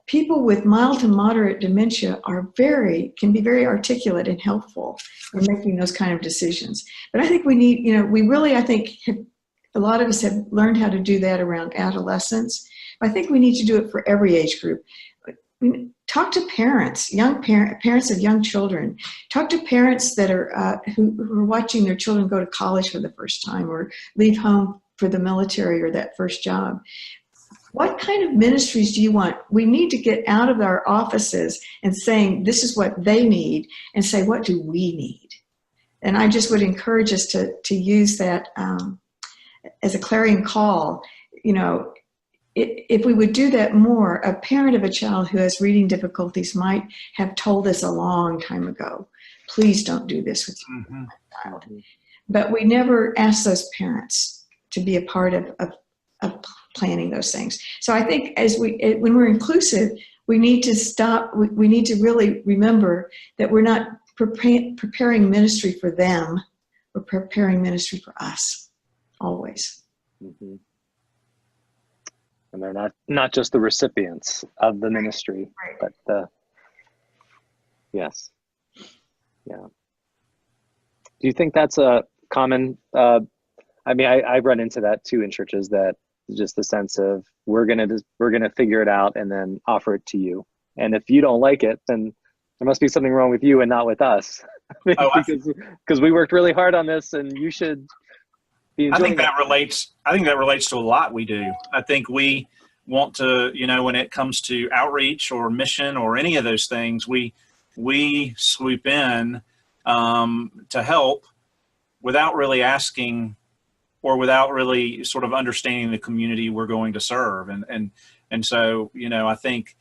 People with mild to moderate dementia can be very articulate and helpful in making those kind of decisions. But I think we need, a lot of us have learned how to do that around adolescence. I think we need to do it for every age group. Talk to parents, parents of young children. Talk to parents that are who are watching their children go to college for the first time or leave home for the military or that first job. What kind of ministries do you want? We need to get out of our offices and saying this is what they need, and say what do we need? And I just would encourage us to use that as a clarion call. If we would do that more, a parent of a child who has reading difficulties might have told us a long time ago, please don't do this with your child. But we never ask those parents to be a part of planning those things. So I think when we're inclusive, we need to stop, we need to really remember that we're not preparing ministry for them, we're preparing ministry for us, always. Mm-hmm. And they're not just the recipients of the ministry, but yes. Yeah. Do you think that's a common, I've run into that too in churches, that just the sense of we're gonna figure it out and then offer it to you. And if you don't like it, then there must be something wrong with you and not with us. because we worked really hard on this and you should be enjoying I think that relates to a lot we do. I think we want to, when it comes to outreach or mission or any of those things, we swoop in to help without really asking or without really sort of understanding the community we're going to serve. And so, I think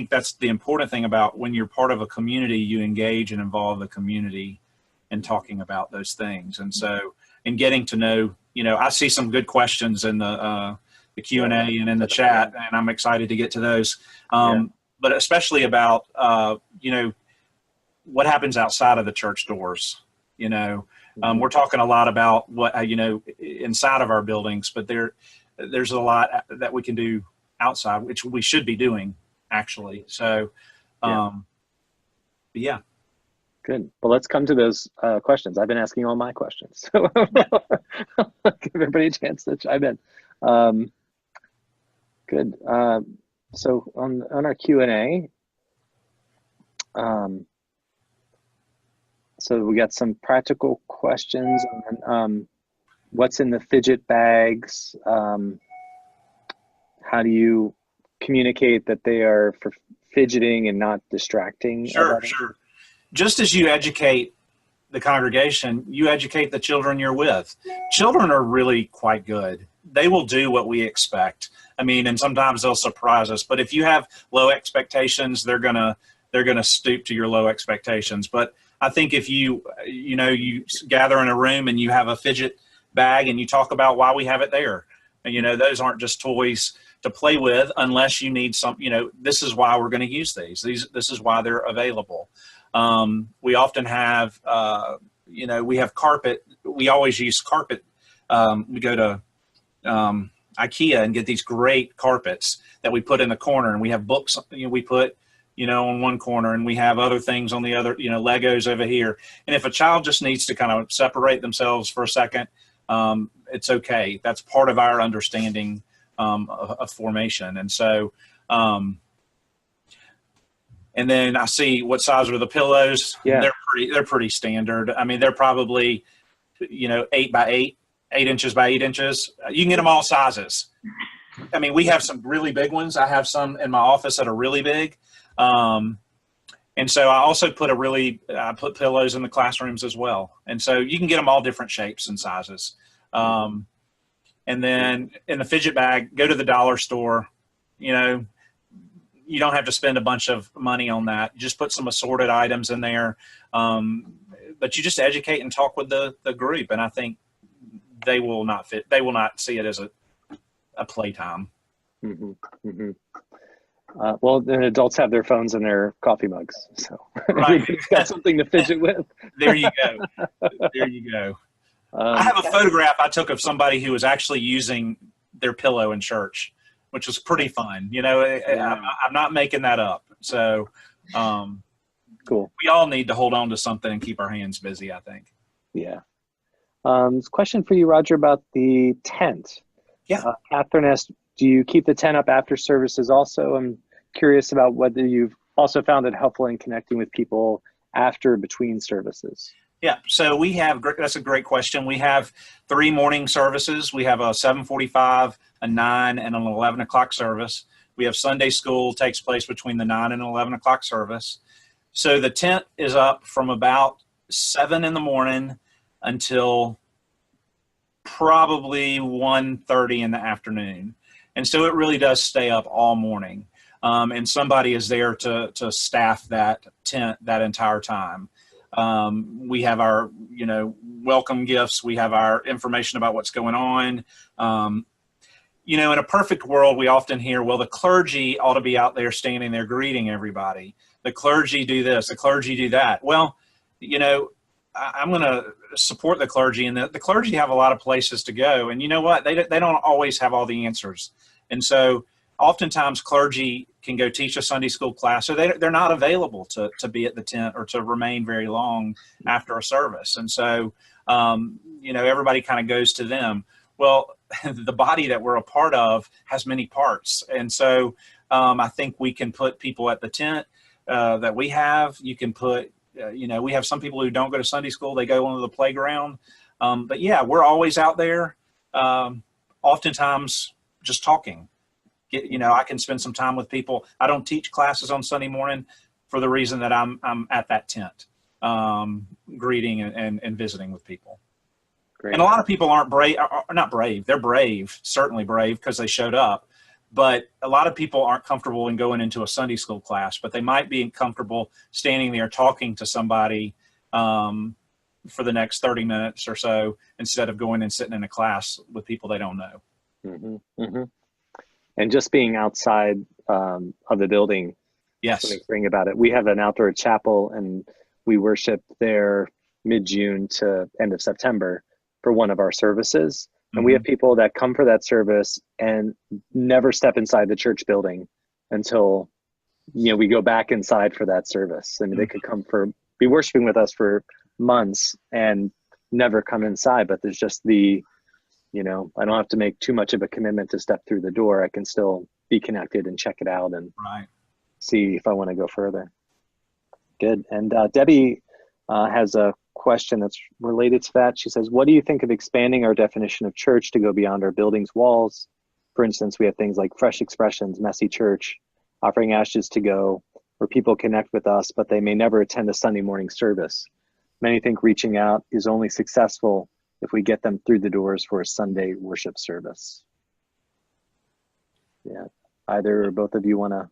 that's the important thing about when you're part of a community, you engage and involve the community in talking about those things. And so in getting to know, I see some good questions in the Q&A and in the chat, and I'm excited to get to those. But especially about, what happens outside of the church doors, we're talking a lot about what, inside of our buildings, but there's a lot that we can do outside, which we should be doing actually. So, yeah. Good. Well, let's come to those questions. I've been asking all my questions, so give everybody a chance to chime in. Good. So on our Q&A, so we got some practical questions on what's in the fidget bags, how do you communicate that they are for fidgeting and not distracting? Sure, sure. Just as you educate the congregation, you educate the children you're with. Children are really quite good. They will do what we expect. I mean, and sometimes they'll surprise us. But if you have low expectations, they're gonna stoop to your low expectations. But I think if you gather in a room and you have a fidget bag and you talk about why we have it there, and, those aren't just toys to play with unless you need some. This is why we're going to use these. This is why they're available. We often have, we have carpet. We always use carpet. We go to IKEA and get these great carpets that we put in the corner, and we have books we put on one corner, and we have other things on the other, Legos over here. And if a child just needs to kind of separate themselves for a second, it's okay. That's part of our understanding of formation. And so, and then I see what size are the pillows. Yeah. They're pretty standard. I mean, they're probably 8 by 8 inches by 8 inches. You can get them all sizes. I mean, we have some really big ones. I have some in my office that are really big. And so I also put put pillows in the classrooms as well. And so you can get them all different shapes and sizes. And then in the fidget bag, go to the dollar store. You don't have to spend a bunch of money on that. You just put some assorted items in there. But you just educate and talk with the group. And I think they will not see it as a playtime. Mm-hmm. Mm-hmm. Well, then adults have their phones and their coffee mugs, so right. Everybody's got something to fidget with. There you go. There you go. I have a photograph I took of somebody who was actually using their pillow in church, which was pretty fun. I'm not making that up. So, cool. We all need to hold on to something and keep our hands busy, I think. Yeah. Question for you, Roger, about the tent. Yeah. Catherine asked, do you keep the tent up after services also? I'm curious about whether you've also found it helpful in connecting with people after between services. Yeah, so that's a great question. We have 3 morning services. We have a 7:45, a 9, and an 11 o'clock service. We have Sunday school takes place between the 9 and 11 o'clock service. So the tent is up from about 7 in the morning until probably 1:30 in the afternoon. And so it really does stay up all morning. And somebody is there to staff that tent that entire time. We have our, welcome gifts. We have our information about what's going on. In a perfect world, we often hear, well, the clergy ought to be out there standing there greeting everybody. The clergy do this, the clergy do that. Well, I'm going to support the clergy, and the clergy have a lot of places to go. And you know what? They don't always have all the answers. And so oftentimes clergy can go teach a Sunday school class, so they're not available to be at the tent or to remain very long after a service. And so, everybody kind of goes to them. Well, the body that we're a part of has many parts. And so I think we can put people at the tent that we have. You can put, we have some people who don't go to Sunday school. They go onto the playground. But yeah, we're always out there, oftentimes just talking. I can spend some time with people. I don't teach classes on Sunday morning for the reason that I'm at that tent, greeting and visiting with people. Great. And a lot of people aren't brave, are not brave. They're brave, certainly brave because they showed up. But a lot of people aren't comfortable in going into a Sunday school class, but they might be comfortable standing there talking to somebody for the next 30 minutes or so instead of going and sitting in a class with people they don't know. Mm-hmm. Mm-hmm. And just being outside of the building. Yes. Something great about it. We have an outdoor chapel, and we worship there mid-June to end of September for one of our services. And we have people that come for that service and never step inside the church building until, we go back inside for that service. I mean, they could be worshiping with us for months and never come inside, but there's just I don't have to make too much of a commitment to step through the door. I can still be connected and check it out and see if I want to go further. Good. And Debbie has a question that's related to that. She says, what do you think of expanding our definition of church to go beyond our building's walls For instance, we have things like Fresh Expressions, Messy Church, Offering Ashes to Go, where people connect with us, but they may never attend a Sunday morning service. Many think reaching out is only successful if we get them through the doors for a Sunday worship service. Yeah, either or both of you want to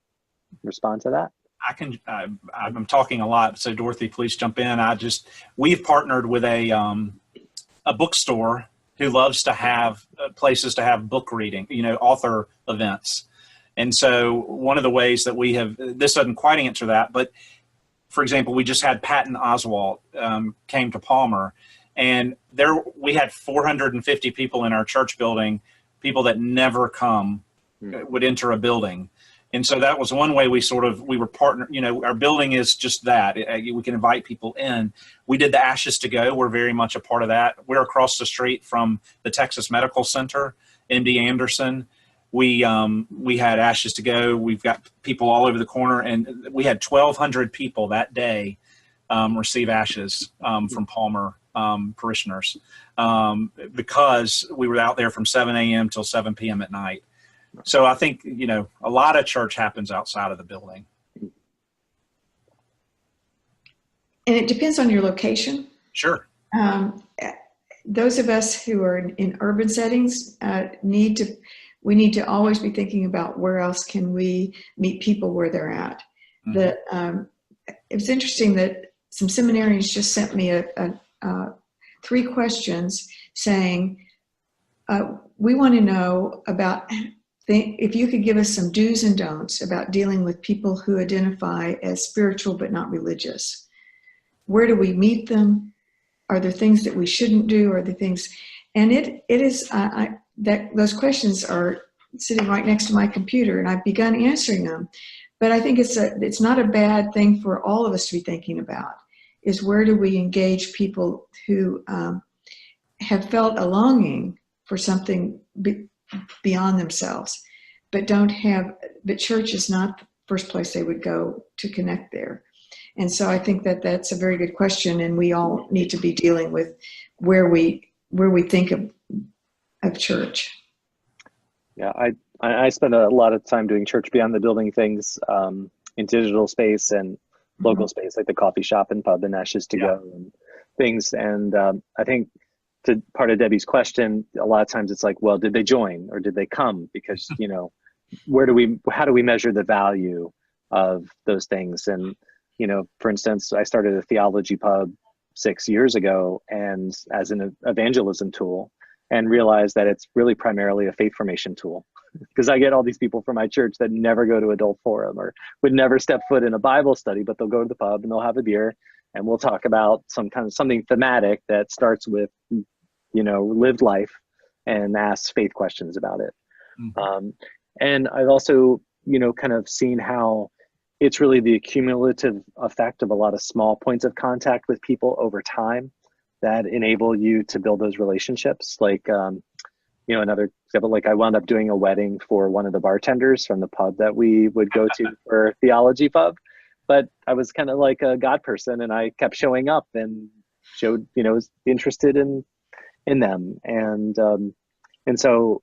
respond to that? I'm talking a lot, so Dorothy, please jump in. We've partnered with a bookstore who loves to have places to have book reading, author events. And so one of the ways that we have, this doesn't quite answer that, but for example, we just had Patton Oswalt came to Palmer, and there we had 450 people in our church building, people that never come would enter a building. And so that was one way we were partner, our building is just that. We can invite people in. We did the Ashes to Go. We're very much a part of that. We're across the street from the Texas Medical Center, MD Anderson. We had Ashes to Go. We've got people all over the corner, and we had 1,200 people that day receive ashes from Palmer parishioners because we were out there from 7 a.m. till 7 p.m. at night. So I think, a lot of church happens outside of the building. And it depends on your location. Sure. Those of us who are in urban settings need to always be thinking about where else can we meet people where they're at. Mm-hmm. It was interesting that some seminarians just sent me 3 questions saying, we want to know about if you could give us some do's and don'ts about dealing with people who identify as spiritual but not religious. Where do we meet them? Are there things that we shouldn't do? Are there things? And it is that those questions are sitting right next to my computer, and I've begun answering them. But I think it's not a bad thing for all of us to be thinking about. Is where do we engage people who have felt a longing for something beyond themselves, but church is not the first place they would go to connect there. And so I think that that's a very good question, and we all need to be dealing with where we think of church. Yeah, I spend a lot of time doing church beyond the building things in digital space and local space, like the coffee shop and pub and Ashes to Go and things. And I think to part of Debbie's question, a lot of times it's like, well, did they join or did they come? Because, how do we measure the value of those things? And, for instance, I started a theology pub 6 years ago and as an evangelism tool, and realized that it's really primarily a faith formation tool, because I get all these people from my church that never go to adult forum or would never step foot in a Bible study, but they'll go to the pub and they'll have a beer and we'll talk about something thematic that starts with, lived life and asks faith questions about it. Mm-hmm. And I've also, kind of seen how it's really the cumulative effect of a lot of small points of contact with people over time that enable you to build those relationships. Like, another example, like I wound up doing a wedding for one of the bartenders from the pub that we would go to for theology pub. But I was kind of like a God person, and I kept showing up and showed, was interested in them. And so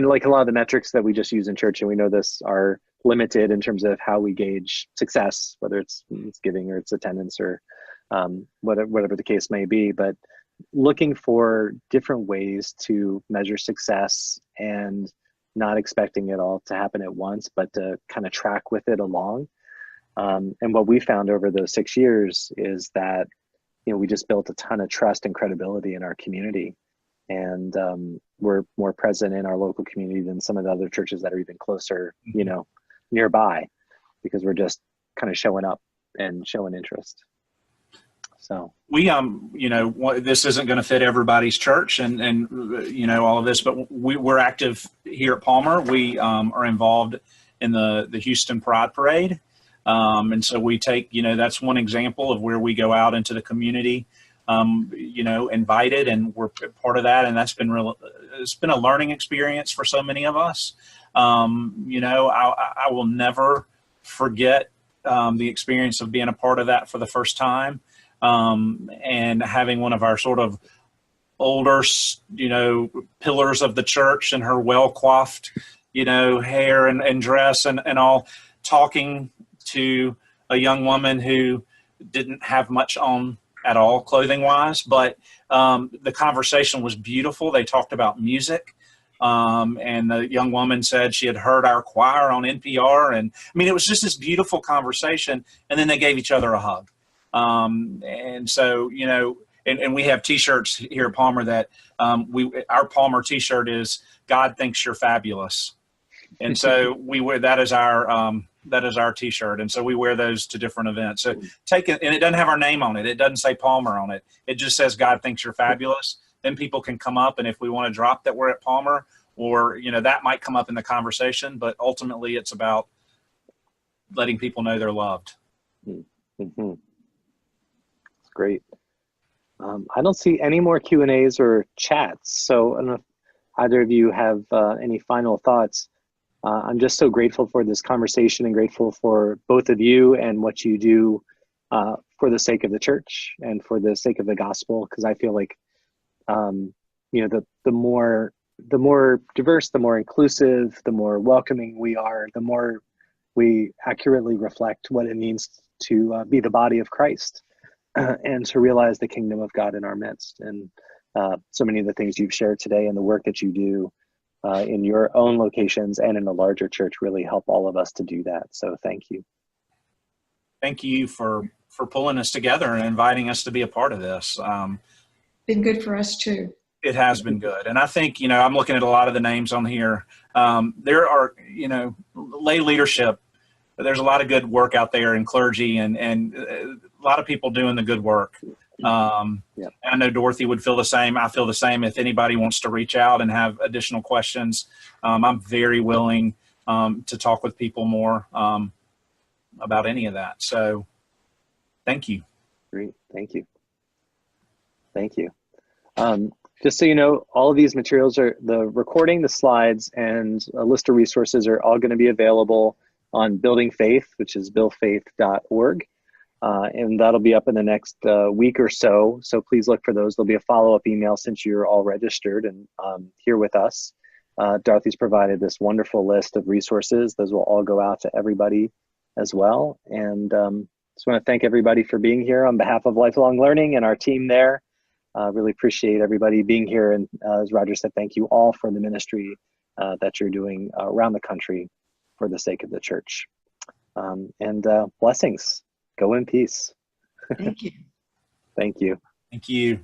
like a lot of the metrics that we just use in church, and we know this, are limited in terms of how we gauge success, whether it's giving or it's attendance or whatever the case may be. But looking for different ways to measure success and not expecting it all to happen at once, but to kind of track with it along. And what we found over those 6 years is that, we just built a ton of trust and credibility in our community. And we're more present in our local community than some of the other churches that are even closer, nearby, because we're just kind of showing up and showing interest. So we, this isn't going to fit everybody's church and all of this, but we're active here at Palmer. We are involved in the Houston Pride Parade. And so we take, that's one example of where we go out into the community, invited, and we're part of that. And that's been it's been a learning experience for so many of us. I will never forget the experience of being a part of that for the first time. And having one of our sort of older, pillars of the church and her well-coiffed, hair and dress and all, talking to a young woman who didn't have much on at all clothing-wise, but the conversation was beautiful. They talked about music. And the young woman said she had heard our choir on NPR. And I mean, it was just this beautiful conversation. And then they gave each other a hug. And so, and we have t-shirts here at Palmer that our Palmer t-shirt is "God thinks you're fabulous." And so we wear that as our t-shirt. And so we wear those to different events. So take it, and it doesn't have our name on it. It doesn't say Palmer on it. It just says "God thinks you're fabulous." Then people can come up, and if we want to drop that we're at Palmer, or that might come up in the conversation, but ultimately it's about letting people know they're loved. Mm-hmm. That's great. I don't see any more Q&As or chats, so I don't know if either of you have any final thoughts. I'm just so grateful for this conversation and grateful for both of you and what you do for the sake of the church and for the sake of the gospel, because I feel like the more diverse, the more inclusive, the more welcoming we are, the more we accurately reflect what it means to be the body of Christ and to realize the kingdom of God in our midst. And so many of the things you've shared today and the work that you do in your own locations and in the larger church really help all of us to do that. So thank you. Thank you for pulling us together and inviting us to be a part of this. Been good for us too. It has been good. And I think, I'm looking at a lot of the names on here. There are, lay leadership. There's a lot of good work out there in clergy and a lot of people doing the good work. And I know Dorothy would feel the same. I feel the same. If anybody wants to reach out and have additional questions, I'm very willing to talk with people more about any of that. So thank you. Great. Thank you. Thank you. Just so you know, all of these materials are the recording, the slides, and a list of resources are all going to be available on Building Faith, which is buildfaith.org. And that'll be up in the next week or so. So please look for those. There'll be a follow-up email since you're all registered and here with us. Dorothy's provided this wonderful list of resources. Those will all go out to everybody as well. And just want to thank everybody for being here on behalf of Lifelong Learning and our team there. Really appreciate everybody being here. And as Roger said, thank you all for the ministry that you're doing around the country for the sake of the church. And blessings. Go in peace. Thank you. Thank you. Thank you.